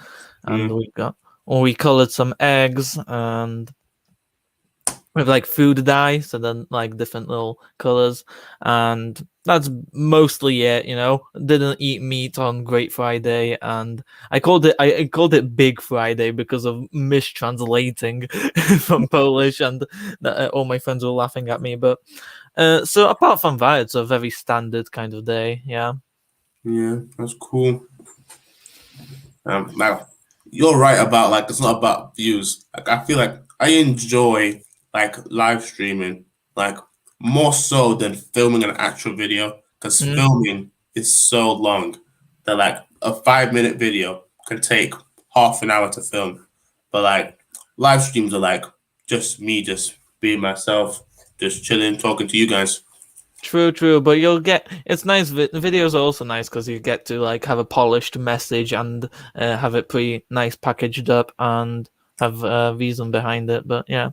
and we colored some eggs and with like food dye, so then like different little colors, and that's mostly it. Didn't eat meat on Great Friday, and I called it Big Friday because of mistranslating from Polish, and all my friends were laughing at me. But so apart from that, it's a very standard kind of day. Yeah, that's cool. Now you're right about like it's not about views. Like I feel like I enjoy like live streaming like more so than filming an actual video because filming is so long that like a 5-minute video can take half an hour to film, but like live streams are like just me just being myself, just chilling, talking to you guys. True, but it's nice. Videos are also nice because you get to like have a polished message and have it pretty nice packaged up and have a reason behind it. But yeah.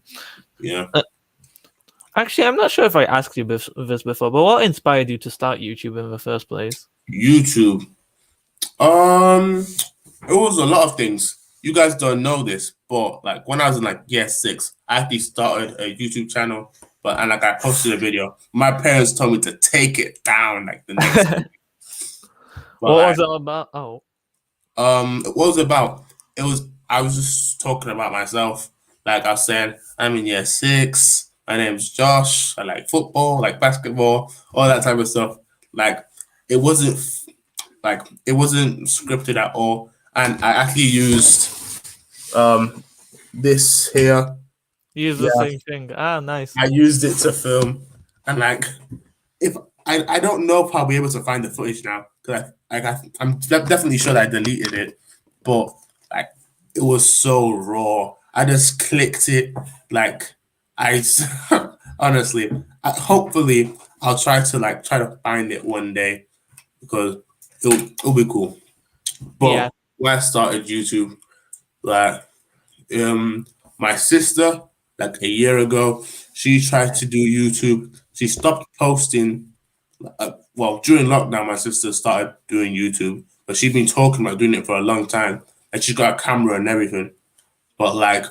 Actually, I'm not sure if I asked you this before, but what inspired you to start YouTube in the first place? YouTube. It was a lot of things. You guys don't know this, but like when I was in like year 6, I actually started a YouTube channel, and like I posted a video. My parents told me to take it down like the next week. What was it about? Oh. What was it about? I was just talking about myself. Like I said, I'm in year 6. My name's Josh. I like football, like basketball, all that type of stuff. Like it wasn't scripted at all. And I actually used this here. You use the same thing. Ah, nice. I used it to film, and like if I don't know if I'll be able to find the footage now because I'm definitely sure that I deleted it, but like it was so raw. I just clicked it like I honestly. Hopefully, I'll try to find it one day because it'll be cool. But when I started YouTube, like my sister, like a year ago, she tried to do YouTube. She stopped posting. During lockdown, my sister started doing YouTube. but she's been talking about doing it for a long time. And she's got a camera and everything. But like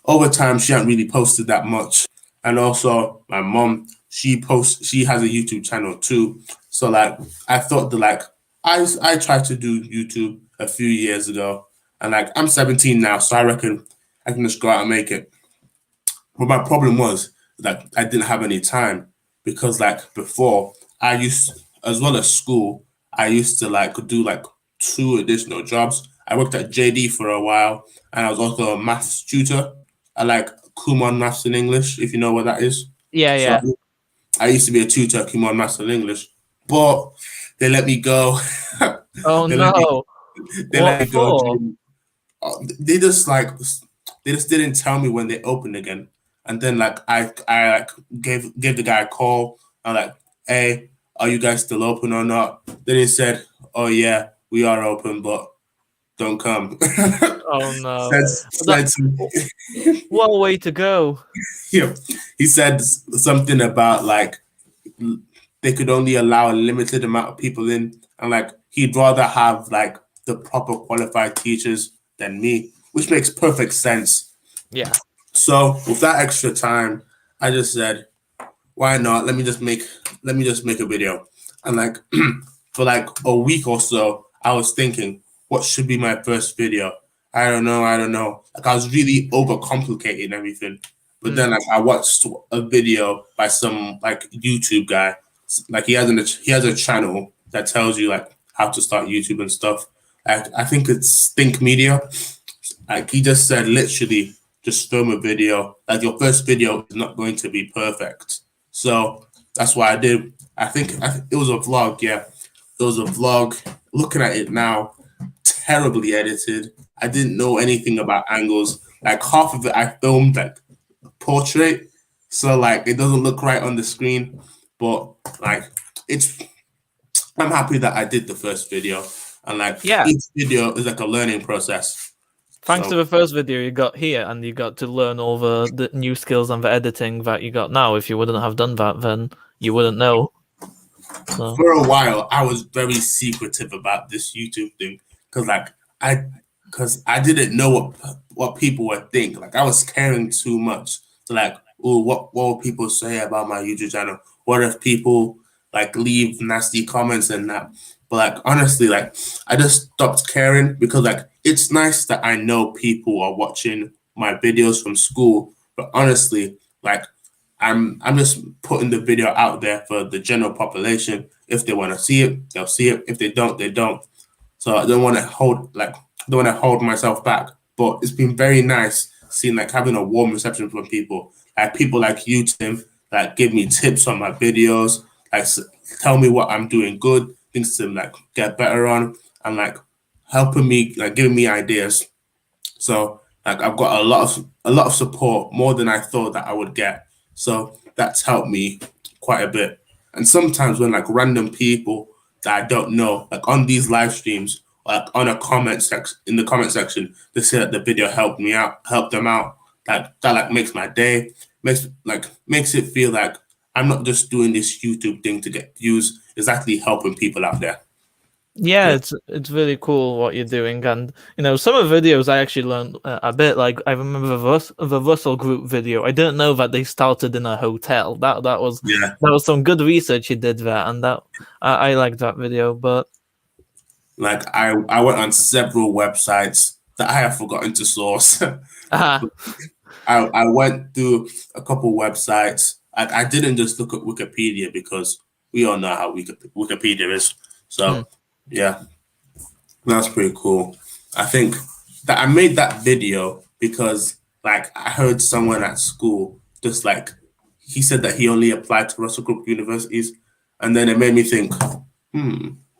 over time, she hasn't really posted that much. And also, my mom, she has a YouTube channel too. So like, I thought that like I tried to do YouTube a few years ago, and like I'm 17 now, so I reckon I can just go out and make it. But my problem was that I didn't have any time because like before I used as well as school, I used to like do like 2 additional jobs. I worked at JD for a while and I was also a maths tutor. I like Kumon Maths and English, if you know what that is. Yeah, So yeah. I used to be a tutor at Kumon Maths and English, but they let me go. Oh they let me no. they let What me go. for? They just like they just didn't tell me when they opened again. And then like I like gave the guy a call. I'm like, hey, are you guys still open or not? Then he said, oh yeah, we are open, but don't come. Oh no. said That some, what a way to go. yeah, he said something about like they could only allow a limited amount of people in, and like he'd rather have like the proper qualified teachers than me, which makes perfect sense. Yeah. So with that extra time, I just said, why not? Let me just make a video. And like for like a week or so, I was thinking, what should be my first video? I don't know. Like I was really overcomplicating everything. But then Mm. like I watched a video by some like YouTube guy. Like he has a channel that tells you like how to start YouTube and stuff. I think it's Think Media. Like he just said, literally, just film a video. Like your first video is not going to be perfect. So that's what I did. I think it was a vlog. Yeah, it was a vlog. Looking at it now, terribly edited. I didn't know anything about angles. Like half of it, I filmed like portrait, so like it doesn't look right on the screen. But like it's, I'm happy that I did the first video, and like Yeah. each video is like a learning process. Thanks So to the first video you got here, and you got to learn all the new skills and the editing that you got now. If you wouldn't have done that, then you wouldn't know. So for a while, I was very secretive about this YouTube thing because, like, I didn't know what people would think. Like, I was caring too much to like, oh, what will people say about my YouTube channel? What if people like leave nasty comments and that? But like, honestly, like, I just stopped caring because like, it's nice that I know people are watching my videos from school. But honestly, like, I'm just putting the video out there for the general population. If they want to see it, they'll see it. If they don't, they don't. So I don't want to hold myself back. But it's been very nice seeing like having a warm reception from people. Like people like you, Tim, that give me tips on my videos, like tell me what I'm doing good, things to like get better on, and like helping me, like giving me ideas. So like I've got a lot of support, more than I thought that I would get. So that's helped me quite a bit. And sometimes when like random people that I don't know, like on these live streams, like on a comment section in the comment section, they say that the video helped them out. That like makes my day, makes it feel like I'm not just doing this YouTube thing to get views. It's actually helping people out there. yeah, Yeah. it's really cool what you're doing, and some of the videos I actually learned a bit. Like I remember the Russell Group video. I didn't know that they started in a hotel. Yeah. That was some good research you did there, and that I liked that video. But Like I went on several websites that I have forgotten to source. uh, I went through a couple websites. Like I didn't just look at Wikipedia because we all know how Wikipedia is. hmm. So yeah, that's pretty cool. I think that I made that video because like I heard someone at school just like he said that he only applied to Russell Group universities, and then it made me think,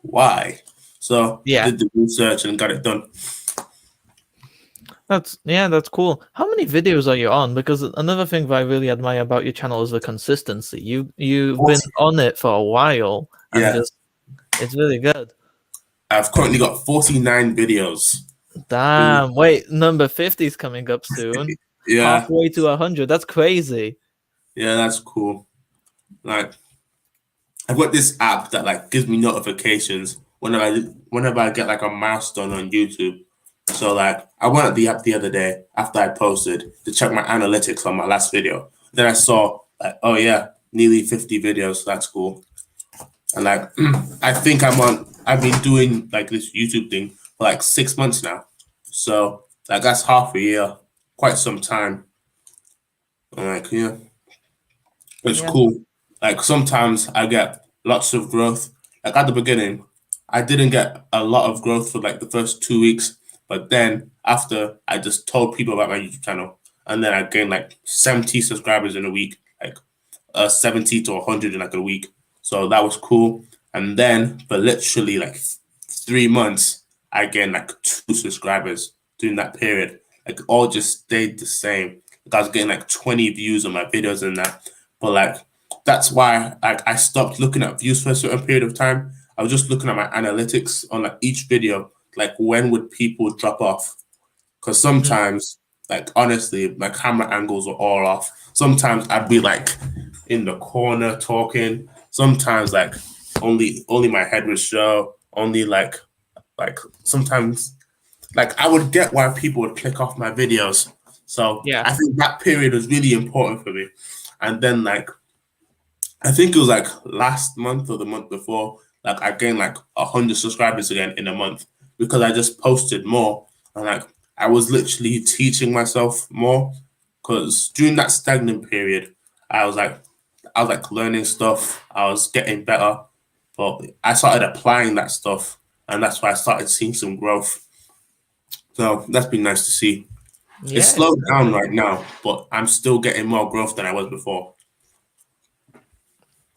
why? So I Yeah, did the research and got it done. that's cool. How many videos are you on? Because another thing that I really admire about your channel is the consistency. You've been on it for a while, and Yeah, just it's really good. I've currently got 49 videos. Damn, wait, number 50 is coming up soon. Yeah, Halfway to 100. That's crazy. yeah, that's cool. Like I've got this app that like gives me notifications whenever I get like a milestone on YouTube. So like I went at the app the other day after I posted to check my analytics on my last video. Then I saw like, oh yeah, nearly 50 videos. That's cool. And like I think I've been doing like this YouTube thing for like 6 months now. So like that's half a year, quite some time. And like yeah, it's Yeah. cool. Like sometimes I get lots of growth. Like at the beginning, I didn't get a lot of growth for like the first 2 weeks, but then after I just told people about my YouTube channel, and then I gained like 70 subscribers in a week, like 70 to 100 in like a week. So that was cool. And then for literally like 3 months, I gained like 2 subscribers during that period. Like all just stayed the same. Like I was getting like 20 views on my videos and that. But like that's why like I stopped looking at views for a certain period of time. I was just looking at my analytics on like each video, like when would people drop off? Because Mm. sometimes, like honestly, my camera angles are all off. Sometimes I'd be like in the corner talking. Sometimes like only my head would show. Only like sometimes like I would get why people would click off my videos. So Yeah. I think that period was really important for me. And then like I think it was like last month or the month before, like I gained like 100 subscribers again in a month because I just posted more and like I was literally teaching myself more because during that stagnant period, I was like I was like learning stuff, I was getting better, but I started applying that stuff and that's why I started seeing some growth. So that's been nice to see. It's Yeah, slowed down exactly. right now, but I'm still getting more growth than I was before.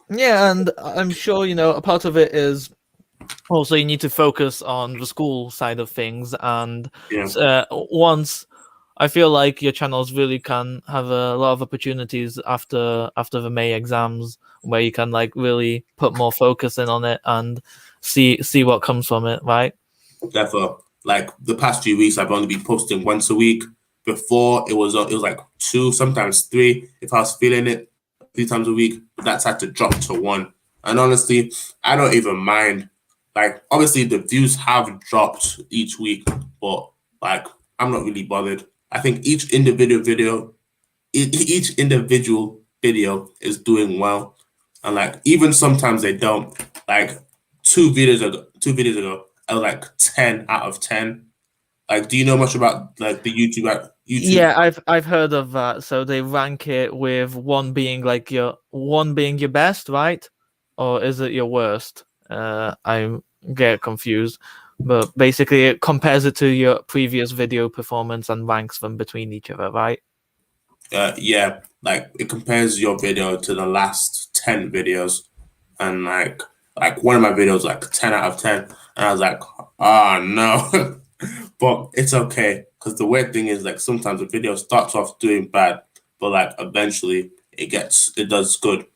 Yeah, and I'm sure, a part of it is also you need to focus on the school side of things. And Yeah, once I feel like your channels really can have a lot of opportunities after the May exams, where you can like really put more focus in on it and see what comes from it, right? definitely. Like the past few weeks, I've only been posting once a week. Before it was like two, sometimes three, if I was feeling it, 3 times a week. But that's had to drop to one. And honestly, I don't even mind. Like obviously, the views have dropped each week, but like I'm not really bothered. I think each individual video is doing well, and like even sometimes they don't. Like 2 videos ago, I was like 10 out of 10. Like, do you know much about like the YouTube? Yeah, I've heard of that. So they rank it with one being your best, right? Or is it your worst? I get confused. But basically it compares it to your previous video performance and ranks them between each other, right? Yeah, like it compares your video to the last 10 videos, and like one of my videos like 10 out of 10, and I was like, ah no, but it's okay because the weird thing is like sometimes the video starts off doing bad, but like eventually it does good.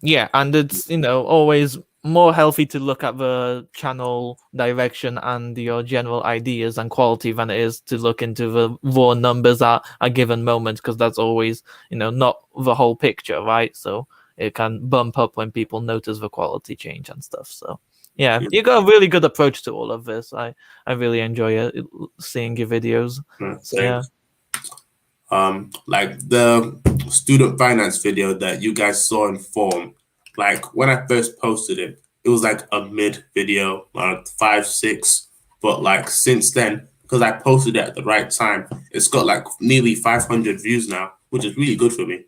Yeah, and it's always more healthy to look at the channel direction and your general ideas and quality than it is to look into the raw numbers at a given moment, because that's always not the whole picture, right? So it can bump up when people notice the quality change and stuff. So yeah, Yeah, you got a really good approach to all of this. I really enjoy seeing your videos. So yeah. thanks. Like the student finance video that you guys saw in form, like when I first posted it, it was like a mid video, like 5, 6. But like since then, because I posted it at the right time, it's got like nearly 500 views now, which is really good for me.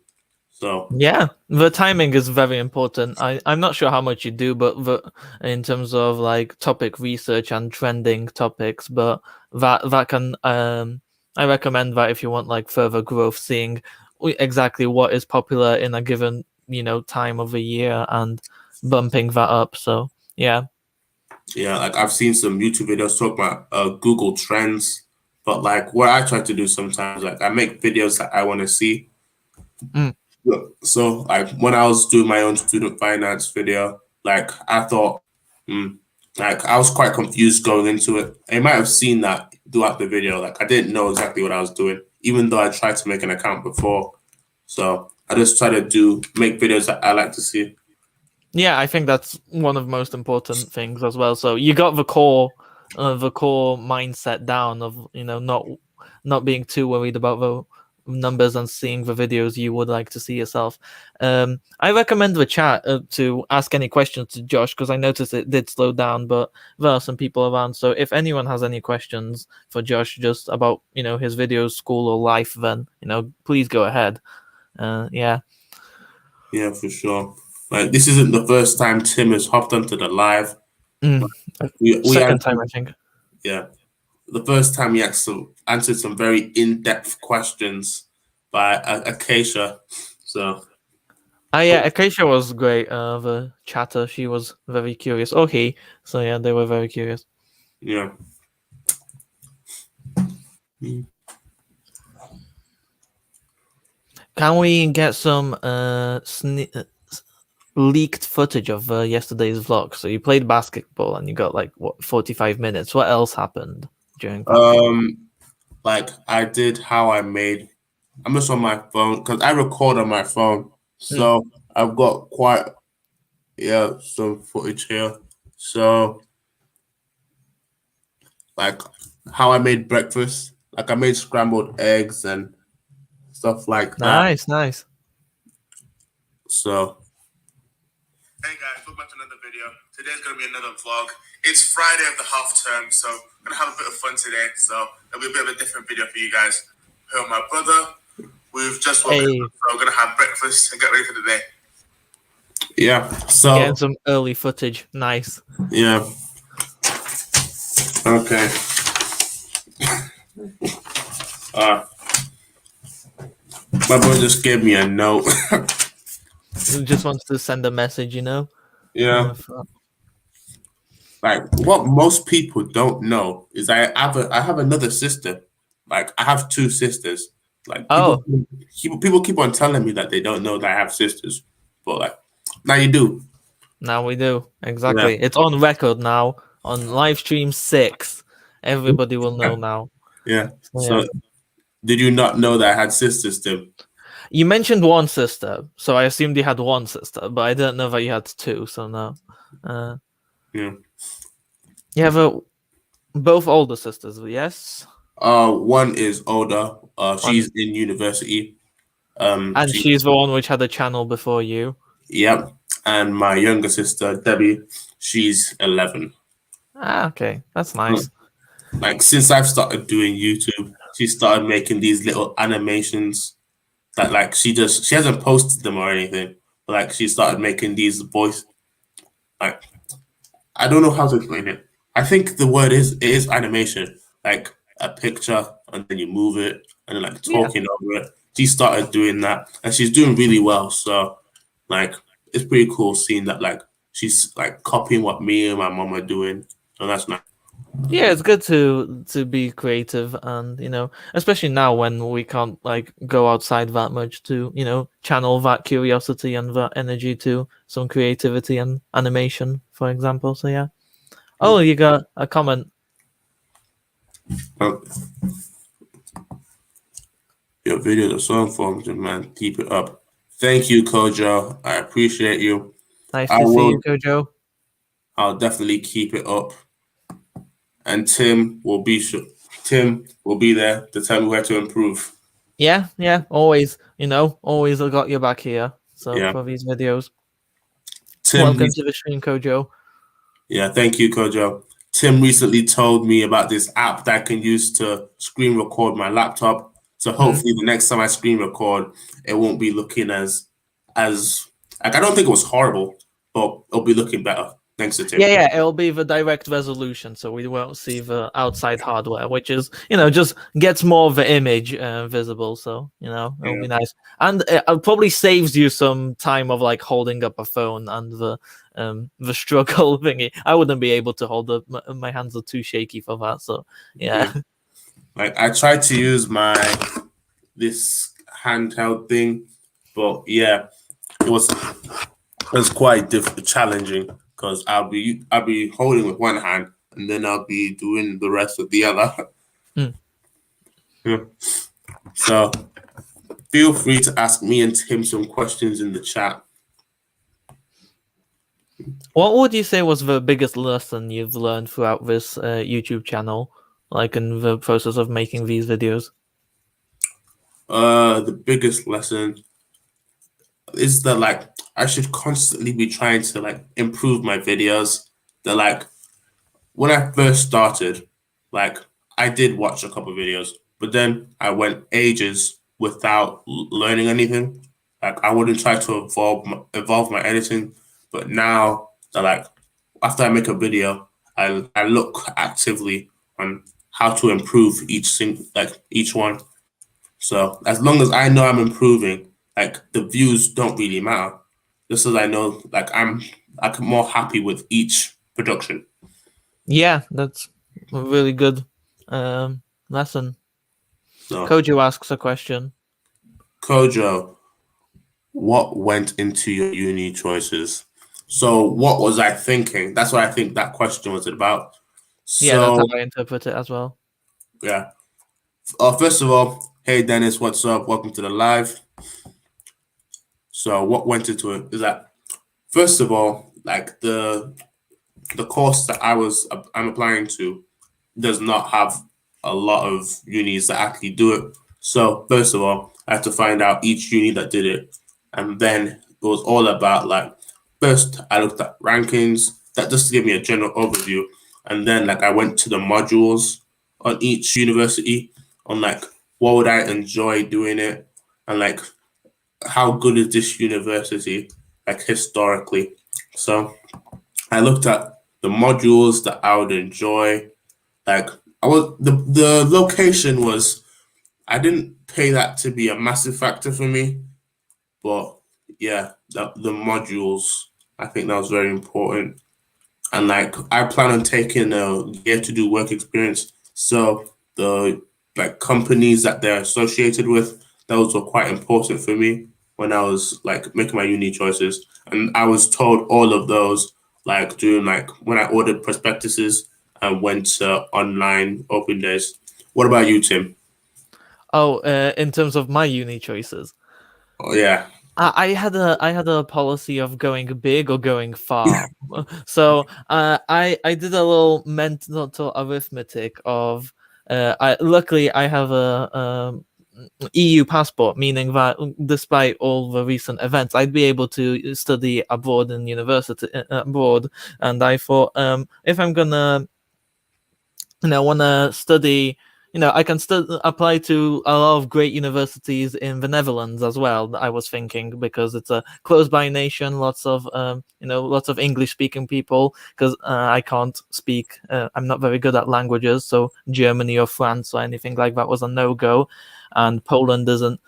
So Yeah, the timing is very important. I'm not sure how much you do, but in terms of like topic research and trending topics, but that can I recommend that if you want like further growth, seeing exactly what is popular in a given time of the year and bumping that up. So yeah. yeah, like I've seen some YouTube videos talk about Google Trends, but like what I try to do sometimes, like I make videos that I want to see. Mm. Yeah. So like when I was doing my own student finance video, like I thought, hmm, like I was quite confused going into it. And you might have seen that throughout the video. Like I didn't know exactly what I was doing, even though I tried to make an account before. So I just try to make videos that I like to see. Yeah, I think that's one of the most important things as well. So you got the core mindset down of not being too worried about the numbers and seeing the videos you would like to see yourself. I recommend the chat to ask any questions to Josh because I noticed it did slow down, but there are some people around. So if anyone has any questions for Josh just about his videos, school or life, then please go ahead. Yeah. Yeah, for sure. Like this isn't the first time Tim has hopped onto the live. Mm. We had Second time, I think. yeah. The first time he answered some very in-depth questions by Acacia. So Yeah, Acacia was great. The chatter, she was very curious. Okay, so yeah, they were very curious. yeah. Can we get some leaked footage of yesterday's vlog? So you played basketball and you got like 45 minutes. What else happened during that vlog? Like I did how I made. I'm just on my phone because I record on my phone, so I've got quite some footage here. So like how I made breakfast, like I made scrambled eggs and stuff like that. Nice. So hey guys, welcome back to another video. Today's gonna be another vlog. It's Friday of the half term, so I'm gonna have a bit of fun today. So it'll be a bit of a different video for you guys. Here with my brother. We've just woken up, so we're gonna have breakfast and get ready for the day. Yeah. So getting some early footage. Nice. Yeah. Okay. My brother just gave me a note. Just wants to send a message, Yeah. Like what most people don't know is I have another sister. Like I have two sisters. Like people keep on telling me that they don't know that I have sisters, but like now you do. Now we do. Exactly. Yeah. It's on record now on live stream 6. Everybody will know now. Yeah. So did you not know that I had sisters, Tim? You mentioned one sister, so I assumed you had one sister, but I didn't know that you had two, so no. Yeah. You have both older sisters, yes? One is older. She's in university. And she's the one which had a channel before you. Yep. And my younger sister, Debbie, she's 11. Okay. That's nice. Like, since I've started doing YouTube, she started making these little animations that, like, she hasn't posted them or anything, but, like, she started making these voice, like, I don't know how to explain it. I think the word it is animation, like a picture, and then you move it, and then, like, talking over it. She started doing that, and she's doing really well, so, like, it's pretty cool seeing that, like, she's like copying what me and my mom are doing. So that's nice. Yeah, it's good to be creative, and especially now when we can't like go outside that much to channel that curiosity and that energy to some creativity and animation, for example. So yeah. Oh, you got a comment. Your videos are so informative, man. Keep it up. Thank you, Kojo. I appreciate you. Nice to see you, Kojo. I'll definitely keep it up. And Tim will be there to tell me where to improve. Yeah, always. Always I got your back here. So for these videos. Welcome to the stream, Kojo. Yeah, thank you, Kojo. Tim recently told me about this app that I can use to screen record my laptop. So hopefully the next time I screen record, it won't be looking as like I don't think it was horrible, but it'll be looking better. Thanks to Tim. Yeah, it'll be the direct resolution, so we won't see the outside hardware, which is just gets more of the image visible. So it'll be nice, and it probably saves you some time of like holding up a phone and the struggle thingy. I wouldn't be able to hold up. My hands are too shaky for that. So yeah. Like I tried to use this handheld thing, but yeah, it was quite challenging because I'll be holding with one hand and then I'll be doing the rest with the other. Yeah. So feel free to ask me and Tim some questions in the chat. What would you say was the biggest lesson you've learned throughout this YouTube channel, like in the process of making these videos? The biggest lesson is that like I should constantly be trying to like improve my videos. That like when I first started, like I did watch a couple of videos, but then I went ages without learning anything. Like I wouldn't try to evolve my editing, but now that like after I make a video, I look actively on how to improve each one. So as long as I know I'm improving, like the views don't really matter. Just as I know, like I'm like more happy with each production. Yeah, that's a really good lesson. So Kojo asks a question. Kojo, what went into your uni choices? So what was I thinking? That's what I think that question was about. Yeah, that's So how I interpret it as well. yeah. First of all, hey Dennis, what's up? Welcome to the live. So what went into it is that first of all, like the course that I'm applying to does not have a lot of unis that actually do it. So first of all, I had to find out each uni that did it, and then it was all about like first I looked at rankings that just to give me a general overview, and then like I went to the modules on each university on like what would I enjoy doing it, and like how good is this university like historically. So I looked at the modules that I would enjoy. Like I was the location was I didn't pay that to be a massive factor for me, but yeah, the modules I think that was very important. And like I plan on taking a year to do work experience. So the like companies that they're associated with, those were quite important for me when I was like making my uni choices. And I was told all of those like during like when I ordered prospectuses and went to online open days. What about you, Tim? Oh, in terms of my uni choices, Oh yeah. I had a policy of going big or going far. So I did a little mental arithmetic of I luckily I have a EU passport, meaning that despite all the recent events, I'd be able to study abroad in university abroad. And I thought, if I'm gonna want to study, I can still apply to a lot of great universities in the Netherlands as well. I was thinking because it's a close by nation, lots of lots of English speaking people. Because I can't speak, I'm not very good at languages, so Germany or France or anything like that was a no go, and Poland isn't.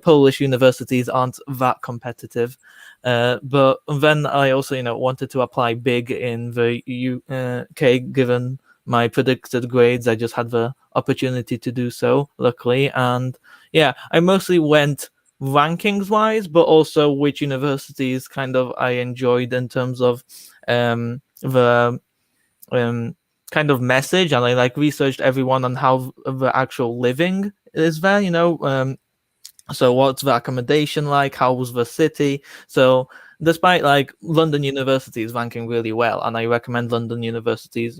Polish universities aren't that competitive. But then I also, wanted to apply big in the UK, given my predicted grades. I just had the opportunity to do so, luckily. And yeah, I mostly went rankings wise, but also which universities kind of I enjoyed in terms of the kind of message. And I like researched everyone on how the actual living is there, so what's the accommodation like? How was the city? So despite like London universities ranking really well, and I recommend London universities,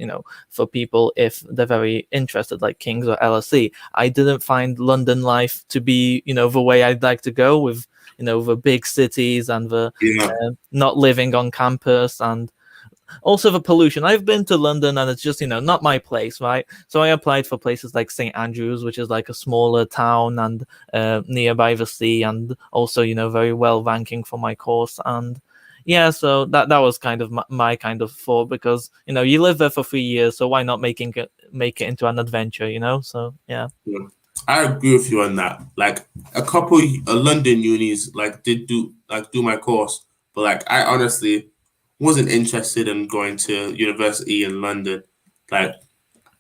for people if they're very interested, like King's or LSE, I didn't find London life to be, the way I'd like to go with, the big cities and the Yeah. not living on campus, and also the pollution. I've been to London and it's just, not my place, right? So I applied for places like St. Andrews, which is like a smaller town and nearby the sea, and also, very well ranking for my course. And yeah, so that was kind of my kind of thought, because, you live there for 3 years, so why not make it into an adventure, So yeah. Yeah. I agree with you on that. Like a couple London unis like did do my course, but like I honestly wasn't interested in going to university in London. Like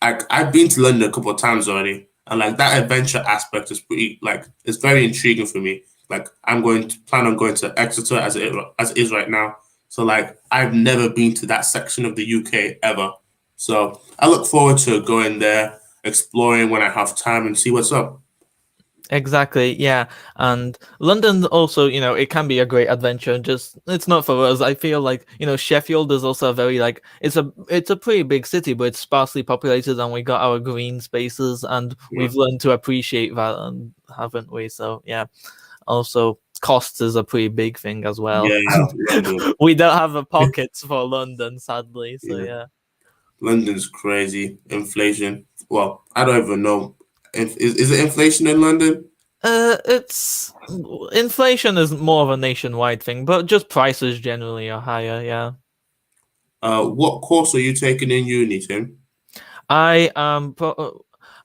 I've been to London a couple of times already, and like that adventure aspect is pretty like it's very intriguing for me. Like I'm going to plan on going to Exeter as it is right now. So like I've never been to that section of the UK ever. So I look forward to going there, exploring when I have time, and see what's up. Exactly, yeah. And London also, it can be a great adventure. Just it's not for us. I feel like, Sheffield is also a very like it's a pretty big city, but it's sparsely populated, and we got our green spaces, and Yeah, we've learned to appreciate that, haven't we? So yeah. Also, costs is a pretty big thing as well. yeah, London. We don't have a pockets for London, sadly. So Yeah, yeah. London's crazy. Inflation. Well, I don't even know. Is it inflation in London? It's inflation is more of a nationwide thing, but just prices generally are higher. Yeah, What course are you taking in uni, Tim? I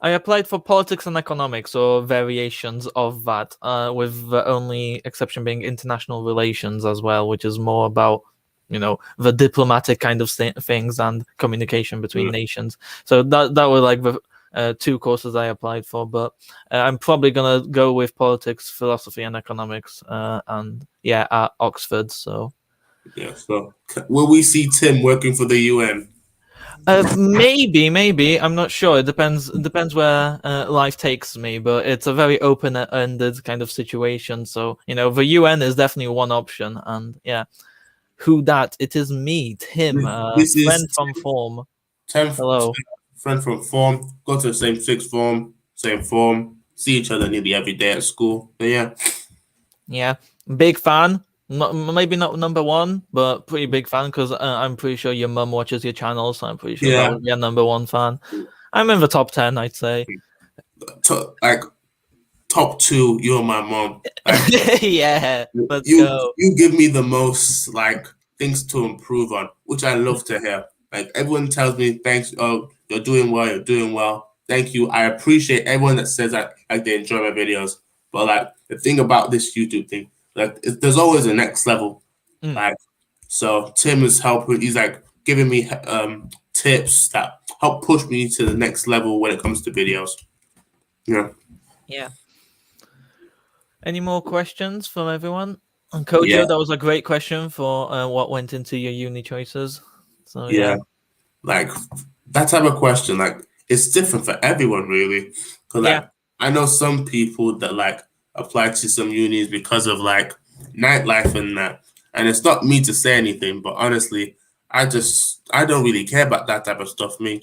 I applied for politics and economics or variations of that, with the only exception being international relations as well, which is more about the diplomatic kind of things and communication between Yeah, nations. So that were like the two courses I applied for, but I'm probably gonna go with politics, philosophy, and economics, and yeah, at Oxford. So. yeah. So, will we see Tim working for the UN? Maybe. I'm not sure. It depends where life takes me, but it's a very open-ended kind of situation. So, the UN is definitely one option, and yeah, who that? It is me, Tim, This is friend from form. 10th Hello. friend from form. Go to the same sixth form, same form. See each other nearly every day at school. But yeah, Yeah, big fan. Not, maybe not number one, but pretty big fan because I'm pretty sure your mum watches your channel, so I'm pretty sure that yeah. would be a number one fan. I'm in the top 10, I'd say. Like top two, you're my mom. Like Yeah, let's you go. you give me the most like things to improve on, which I love to hear. Like everyone tells me thanks, oh, you're doing well, you're doing well. Thank you. I appreciate everyone that says that like they enjoy my videos. But like the thing about this YouTube thing, like there's always a next level. Mm, Like so Tim is helping, he's like giving me tips that help push me to the next level when it comes to videos. Yeah. yeah. Any more questions from everyone? And Yeah. Kojo, that was a great question for what went into your uni choices. So Yeah. yeah, Like that type of question, like it's different for everyone, really. Cause yeah, like I know some people that like apply to some unis because of like nightlife and that, and it's not me to say anything, but honestly, I don't really care about that type of stuff. Me,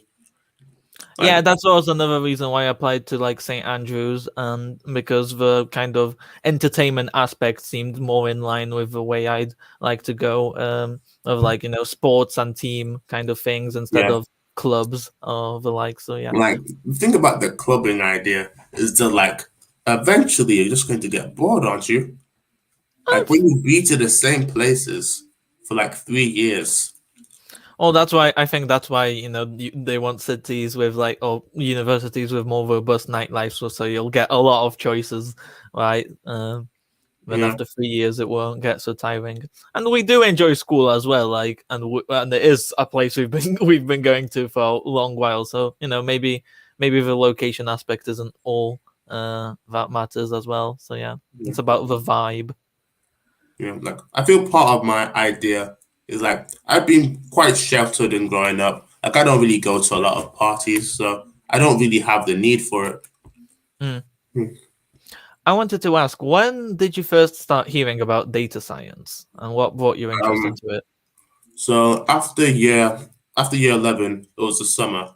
like yeah. That's also another reason why I applied to like St Andrews, and because the kind of entertainment aspect seemed more in line with the way I'd like to go, of like sports and team kind of things instead yeah, of clubs or the like. So yeah. like the thing about the clubbing idea is that like eventually you're just going to get bored, aren't you? Like when you be to the same places for like 3 years. Oh, that's why I think that's why they want cities with like or universities with more robust nightlife, so you'll get a lot of choices, right? Then Yeah, after 3 years, it won't get so tiring, and we do enjoy school as well. Like, and it is a place we've been we've been going to for a long while. So maybe the location aspect isn't all that matters as well. So yeah, yeah. it's about the vibe. Like I feel part of my idea is like I've been quite sheltered in growing up. Like I don't really go to a lot of parties, so I don't really have the need for it. Mm. Hmm. I wanted to ask, when did you first start hearing about data science and what brought your interest Um, into it? so after year 11, it was the summer,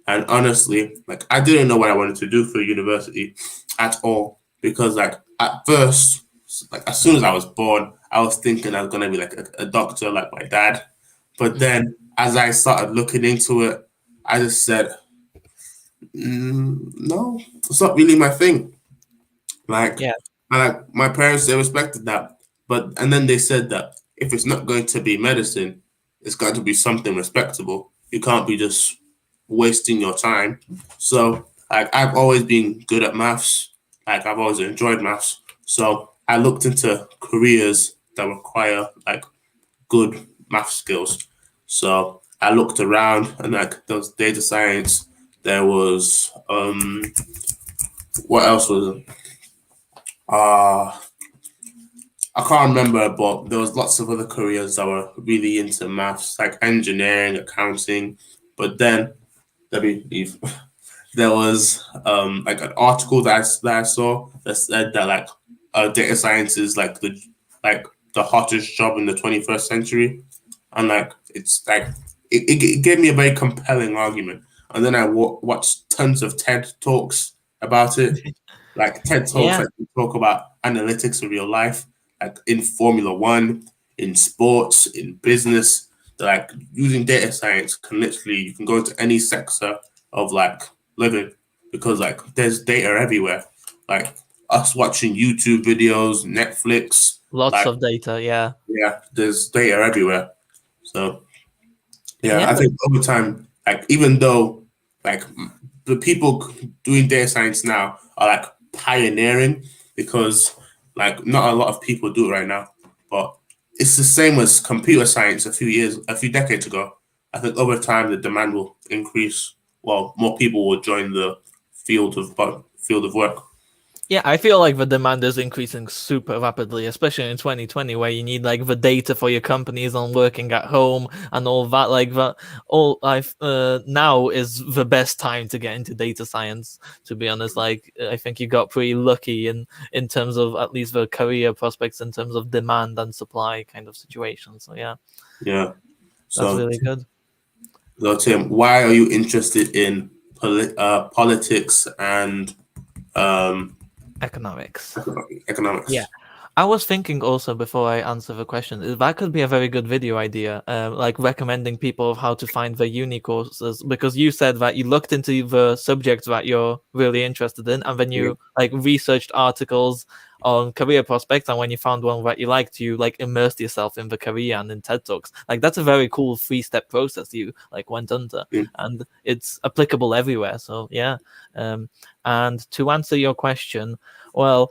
and honestly, like I didn't know what I wanted to do for university at all because like at first, like as soon as I was born, I was thinking I was gonna be like a doctor like my dad, but Mm, then as I started looking into it, I just said no, it's not really my thing. Like, yeah, like my parents, they respected that, but and then they said that if it's not going to be medicine, it's got to be something respectable. You can't be just wasting your time. So, like, I've always been good at maths. Like, I've always enjoyed maths. So, I looked into careers that require like good math skills. So, I looked around and like there was data science. There was what else was it? Uh I can't remember, but there was lots of other careers that were really into maths, like engineering, accounting. But then let me leave. there was like an article that I saw that said that like data science is like the hottest job in the 21st century, and like it's like it gave me a very compelling argument. And then I watched tons of TED talks about it, like TED talks Yeah, like talk about analytics in real life, like in Formula One, in sports, in business. Like using data science can literally you can go into any sector of like living because like there's data everywhere. Like us watching YouTube videos, Netflix, lots like of data. Yeah, yeah, there's data everywhere. So yeah, yeah. I think over time, like even though like the people doing data science now are like pioneering because like not a lot of people do it right now, but it's the same as computer science a few decades ago. I think over time the demand will increase. Well, more people will join the field of work. Yeah, I feel like the demand is increasing super rapidly, especially in 2020, where you need like the data for your companies on working at home and all that. Like that, all I've now is the best time to get into data science. To be honest, like I think you got pretty lucky in terms of at least the career prospects, in terms of demand and supply kind of situation. So yeah, Yeah. that's So, really good. so Tim, why are you interested in politics and um, Economics. Yeah. economics? I was thinking also before I answer the question, that could be a very good video idea, like recommending people of how to find the uni courses, because you said that you looked into the subject that you're really interested in, and then Yeah. you like researched articles on career prospects, and when you found one that you liked, you like immersed yourself in the career and in TED Talks. Like that's a very cool 3-step process you like went under, Yeah. and it's applicable everywhere. So yeah, and to answer your question, well,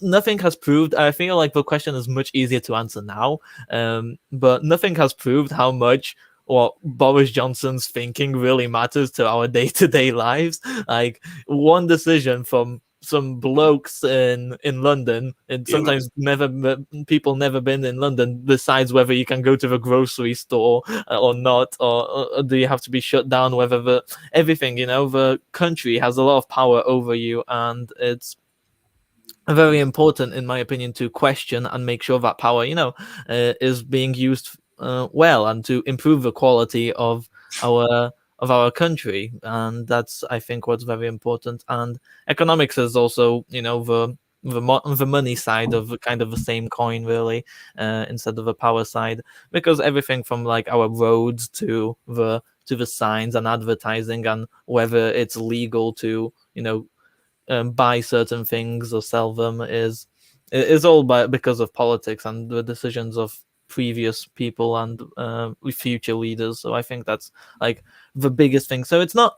nothing has proved. I feel like the question is much easier to answer now, but nothing has proved how much what Boris Johnson's thinking really matters to our day-to-day lives. Like one decision from some blokes in London, and Yeah. sometimes people never been in London, decides whether you can go to the grocery store or not, or do you have to be shut down, whether the everything, the country has a lot of power over you, and it's very important, in my opinion, to question and make sure that power, is being used well, and to improve the quality our of our country. And that's, I think, what's very important. And economics is also, the money side of kind of the same coin, really, instead of the power side, because everything from like our roads to the signs and advertising, and whether it's legal to buy certain things or sell them is all because of politics and the decisions of previous people and future leaders. So I think that's like the biggest thing. So it's not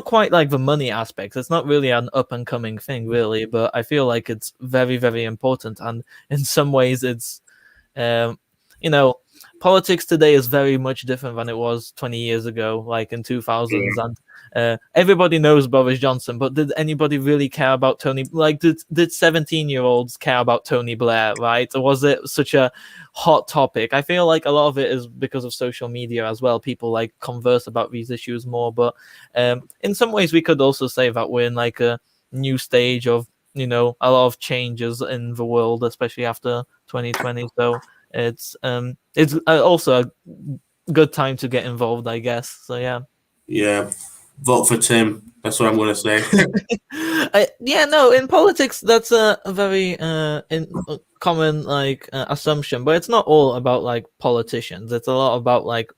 quite like the money aspect. It's not really an up and coming thing, really, but I feel like it's very, very important. And in some ways, it's um, you know, politics today is very much different than it was 20 years ago, like in 2000s. And everybody knows Boris Johnson, but did anybody really care about Tony? Like, did 17-year-olds care about Tony Blair, right? Or was it such a hot topic? I feel like a lot of it is because of social media as well. People like converse about these issues more. But in some ways, we could also say that we're in like a new stage of a lot of changes in the world, especially after 2020. So it's also a good time to get involved, I guess. So yeah. Yeah. Vote for Tim. That's what I'm gonna say. Yeah, no, in politics that's a very common like assumption, but it's not all about like politicians. It's a lot about like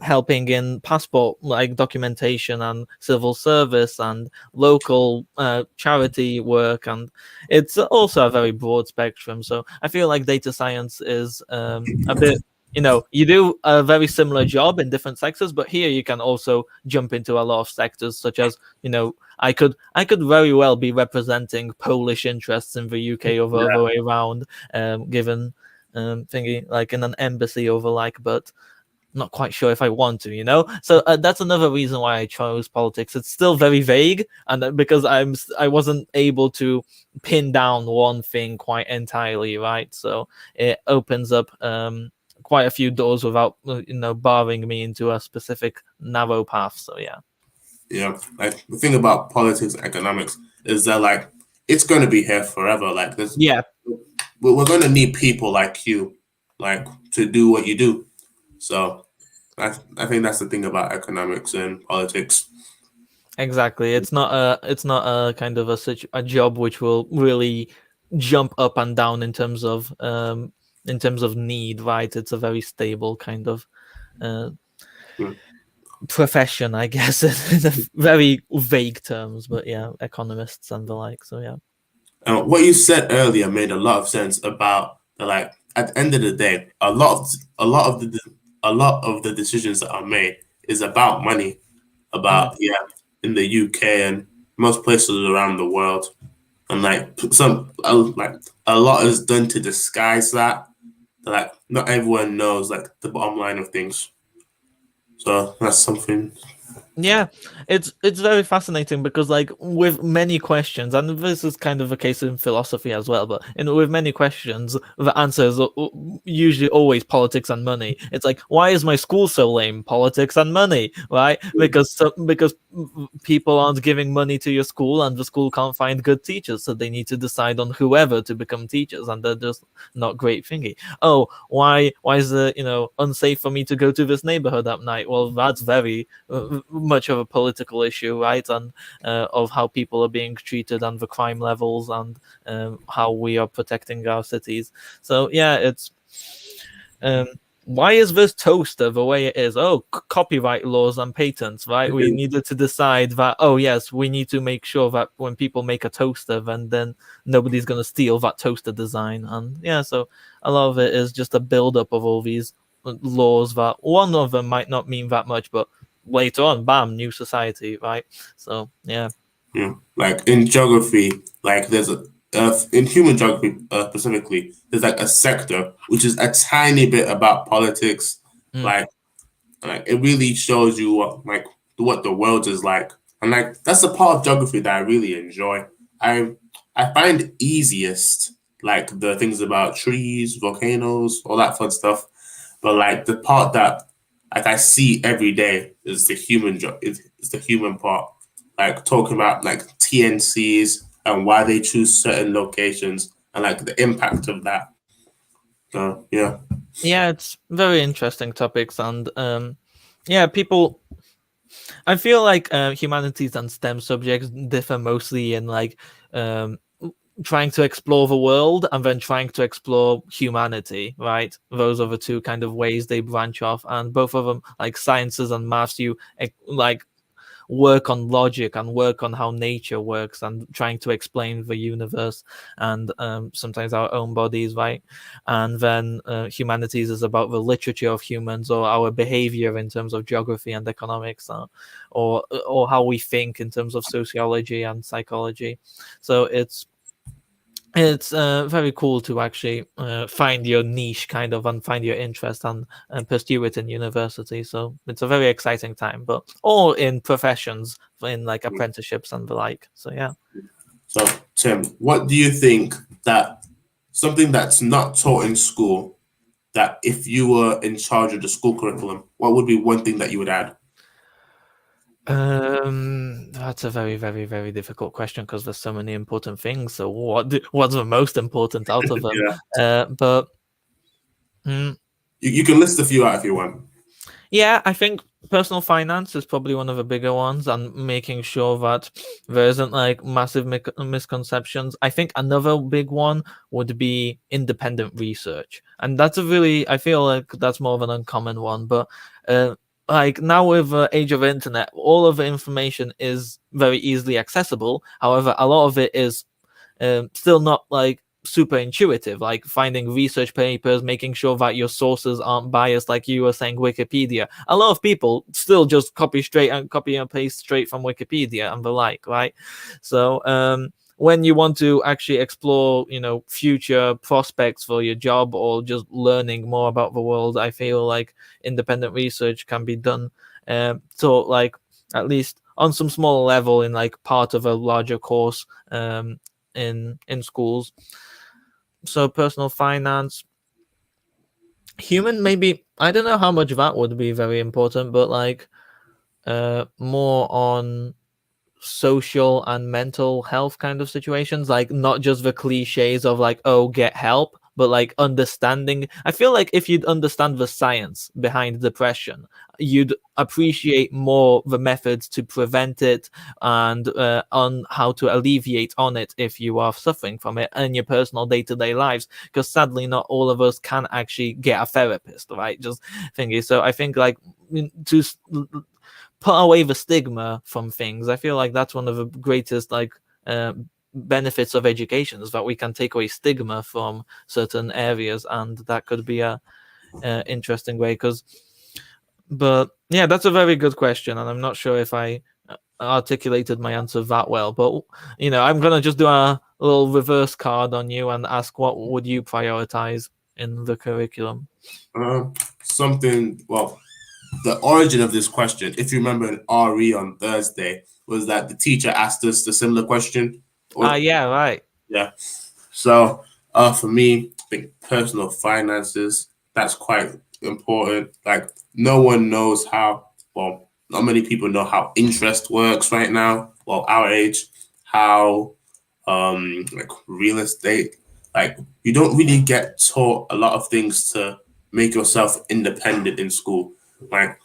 helping in passport like documentation and civil service and local charity work, and it's also a very broad spectrum. So I feel like data science is a bit, you do a very similar job in different sectors, but here you can also jump into a lot of sectors, such as, I could very well be representing Polish interests in the UK or the Yeah. other way around, given thingy like in an embassy over, like, but not quite sure if I want to. So that's another reason why I chose politics. It's still very vague, and because I wasn't able to pin down one thing quite entirely, right? So it opens up quite a few doors without barring me into a specific narrow path. So yeah. Yeah, like the thing about politics and economics is that like it's going to be here forever. Like this, Yeah, we're going to need people like you, like to do what you do. So I think that's the thing about economics and politics. exactly. It's not a kind of a job which will really jump up and down in terms of need, right? It's a very stable kind of uh, Hmm. profession, I guess, in a very vague terms. But yeah, economists and the like. So yeah. What you said earlier made a lot of sense about the, like at the end of the day, a lot of the decisions that are made is about money. Mm. About in the UK and most places around the world, and like like a lot is done to disguise that. Like not everyone knows like the bottom line of things. So that's something. Yeah, it's very fascinating because like with many questions, and this is kind of a case in philosophy as well, but with many questions, the answer is usually always politics and money. It's like, why is my school so lame? Politics and money, right? Because people aren't giving money to your school, and the school can't find good teachers, so they need to decide on whoever to become teachers, and they're just not great thingy. Oh, why is it unsafe for me to go to this neighborhood at night? Well, that's very much of a political issue, right? And of how people are being treated and the crime levels and how we are protecting our cities. So yeah, it's um, why is this toaster the way it is? Oh, copyright laws and patents, right? We needed to decide that, oh, yes, we need to make sure that when people make a toaster, then nobody's going to steal that toaster design. And yeah, so a lot of it is just a build-up of all these laws that one of them might not mean that much, but later on, bam, new society, right? So yeah. Yeah, like in geography, like there's a in human geography specifically, there's like a sector which is a tiny bit about politics. Mm. Like, it really shows you what the world is like, and like that's the part of geography that I really enjoy. I I find easiest like the things about trees, volcanoes, all that fun stuff. But like the part that like I see every day is the is the human part. Like talking about like TNCs and why they choose certain locations and like the impact of that. So yeah. Yeah, it's very interesting topics, and yeah, people. I feel like humanities and STEM subjects differ mostly in like um, trying to explore the world and then trying to explore humanity, right? Those are the two kind of ways they branch off, and both of them, like sciences and maths, you like work on logic and work on how nature works and trying to explain the universe and sometimes our own bodies, right? And then humanities is about the literature of humans or our behavior in terms of geography and economics, or how we think in terms of sociology and psychology. So it's very cool to actually find your niche kind of and find your interest and pursue it in university. So it's a very exciting time, but all in professions, in like apprenticeships and the like. So yeah. So Tim, what do you think that something that's not taught in school that if you were in charge of the school curriculum, what would be one thing that you would add? That's a very, very, very difficult question because there's so many important things. So what's the most important out of them? Yeah. But mm, You can list a few out if you want. yeah, I think personal finance is probably one of the bigger ones, and making sure that there isn't like massive misconceptions. I think another big one would be independent research, and that's a really, I feel like that's more of an uncommon one. But like now with the age of internet, all of the information is very easily accessible. However, a lot of it is still not like super intuitive, like finding research papers, making sure that your sources aren't biased, like you were saying Wikipedia. A lot of people still just copy and paste straight from Wikipedia and the like, right? So when you want to actually explore future prospects for your job or just learning more about the world, I feel like independent research can be done so like at least on some smaller level in like part of a larger course in schools. So personal finance, human, maybe I don't know how much that would be very important, but like more on social and mental health kind of situations, like not just the cliches of like, oh, get help, but like understanding. I feel like if you'd understand the science behind depression, you'd appreciate more the methods to prevent it, and on how to alleviate on it if you are suffering from it in your personal day-to-day lives, because sadly not all of us can actually get a therapist, right? Just thingy. So I think like to put away the stigma from things. I feel like that's one of the greatest like benefits of education, is that we can take away stigma from certain areas, and that could be a interesting way. But yeah, that's a very good question, and I'm not sure if I articulated my answer that well. But I'm gonna just do a little reverse card on you and ask, what would you prioritize in the curriculum? Something. Well, the origin of this question, if you remember in RE on Thursday, was that the teacher asked us the similar question. Yeah, right. Yeah. So, for me, I think personal finances, that's quite important. Like, no one knows how, well, not many people know how interest works right now. Well, our age, how, like real estate, like, you don't really get taught a lot of things to make yourself independent in school. Like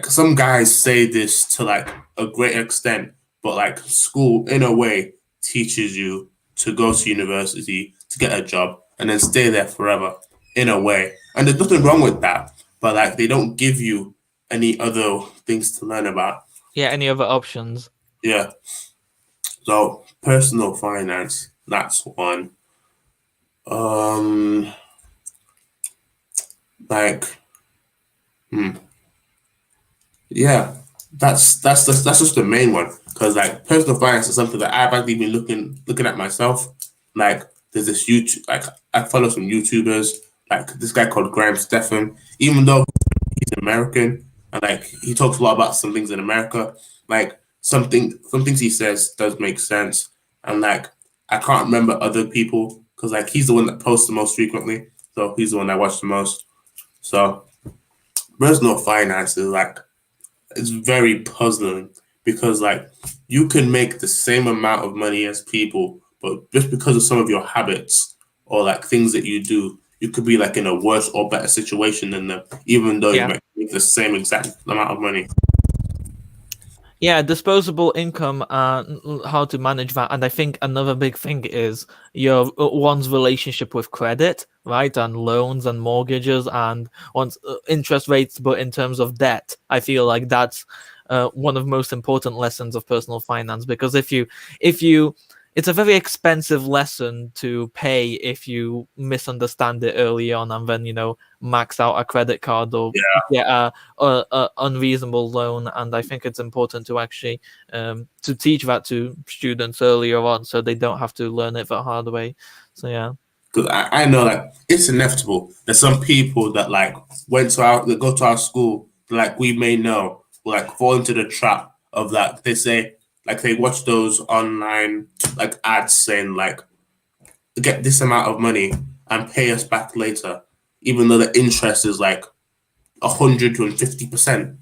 some guys say this to like a great extent, but like school in a way teaches you to go to university to get a job and then stay there forever in a way. And there's nothing wrong with that, but like they don't give you any other things to learn about. Yeah, any other options? Yeah. So personal finance, that's one. Um like Yeah, that's just the main one, because like personal finance is something that I've actually been looking at myself. Like there's this YouTube, like I follow some YouTubers, like this guy called Graham Stephan. Even though he's American and like he talks a lot about some things in America, like some things he says does make sense, and like I can't remember other people because like he's the one that posts the most frequently, so he's the one I watch the most. So personal finance is like it's very puzzling because like you can make the same amount of money as people, but just because of some of your habits or like things that you do, you could be like in a worse or better situation than them, even though you Yeah. might make the same exact amount of money. Yeah, disposable income, how to manage that. And I think another big thing is your one's relationship with credit, right? And loans and mortgages and one's interest rates. But in terms of debt, I feel like that's one of the most important lessons of personal finance, because if you it's a very expensive lesson to pay if you misunderstand it early on and then max out a credit card or get a unreasonable loan. And I think it's important to actually to teach that to students earlier on, so they don't have to learn it the hard way. So yeah. Because I know like it's inevitable. There's some people that like that go to our school, like we may know, will like fall into the trap of that. They say like they watch those online like ads saying like get this amount of money and pay us back later, even though the interest is like 150%.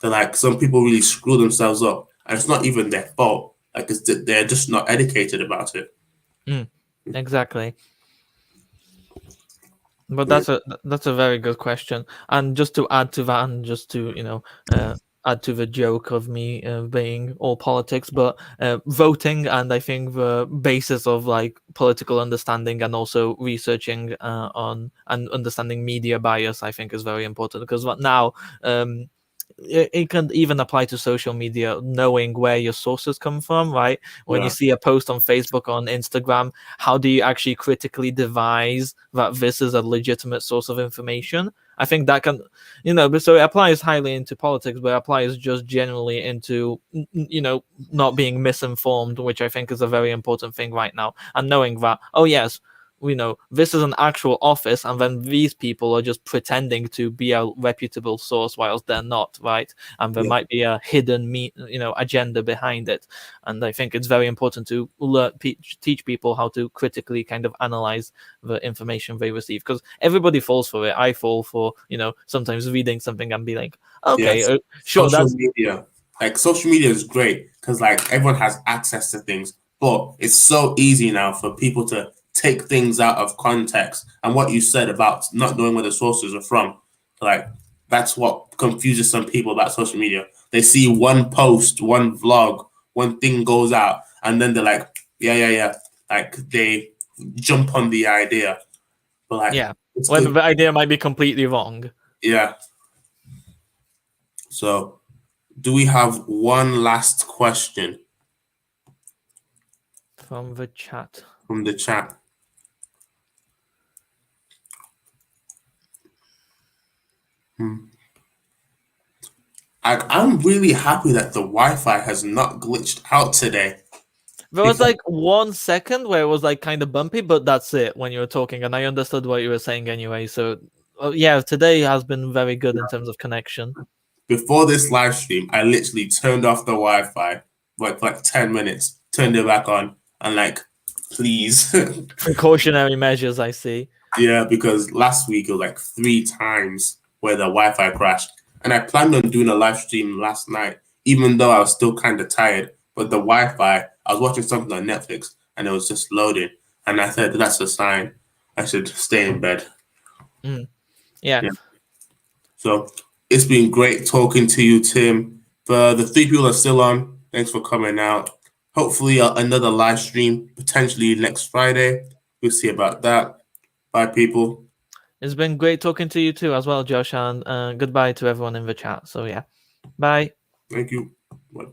Then like some people really screw themselves up, and it's not even their fault. Like they're just not educated about it. Exactly. But Yeah. that's a very good question. And just to add to that, and just to add to the joke of me being all politics, but voting, and I think the basis of like political understanding and also researching on and understanding media bias, I think is very important, because now it can even apply to social media, knowing where your sources come from, right? When you Yeah. see a post on Facebook, on Instagram, how do you actually critically devise that this is a legitimate source of information? I think that can, but so it applies highly into politics, but it applies just generally into, not being misinformed, which I think is a very important thing right now. And knowing that, oh yes, this is an actual office, and then these people are just pretending to be a reputable source whilst they're not, right? And there might be a hidden agenda behind it. And I think it's very important to teach people how to critically kind of analyze the information they receive, because everybody falls for it. I fall for sometimes reading something and be like, okay, Yes. sure, Social that's media. Like social media is great because like everyone has access to things, but it's so easy now for people to take things out of context. And what you said about not knowing where the sources are from, like that's what confuses some people about social media. They see one post, one vlog, one thing goes out, and then they're like, yeah. Like they jump on the idea. But like yeah, it's when good. the idea might be completely wrong. Yeah. So do we have one last question From the chat. from the chat? I'm really happy that the Wi-Fi has not glitched out today. There was like 1 second where it was like kind of bumpy, but that's it when you were talking, and I understood what you were saying anyway. So, yeah, today has been very good in terms of connection. Before this live stream, I literally turned off the Wi-Fi for like 10 minutes, turned it back on, and like, please. Precautionary measures, I see. Yeah, because last week it was like 3 times where the Wi-Fi crashed. And I planned on doing a live stream last night, even though I was still kind of tired. But the Wi-Fi, I was watching something on Netflix and it was just loading. And I said, that's a sign I should stay in bed. Yeah. So it's been great talking to you, Tim. For the 3 people that are still on, thanks for coming out. Hopefully another live stream, potentially next Friday. We'll see about that. Bye, people. It's been great talking to you too as well, Josh, and goodbye to everyone in the chat. So yeah, bye. Thank you. Bye.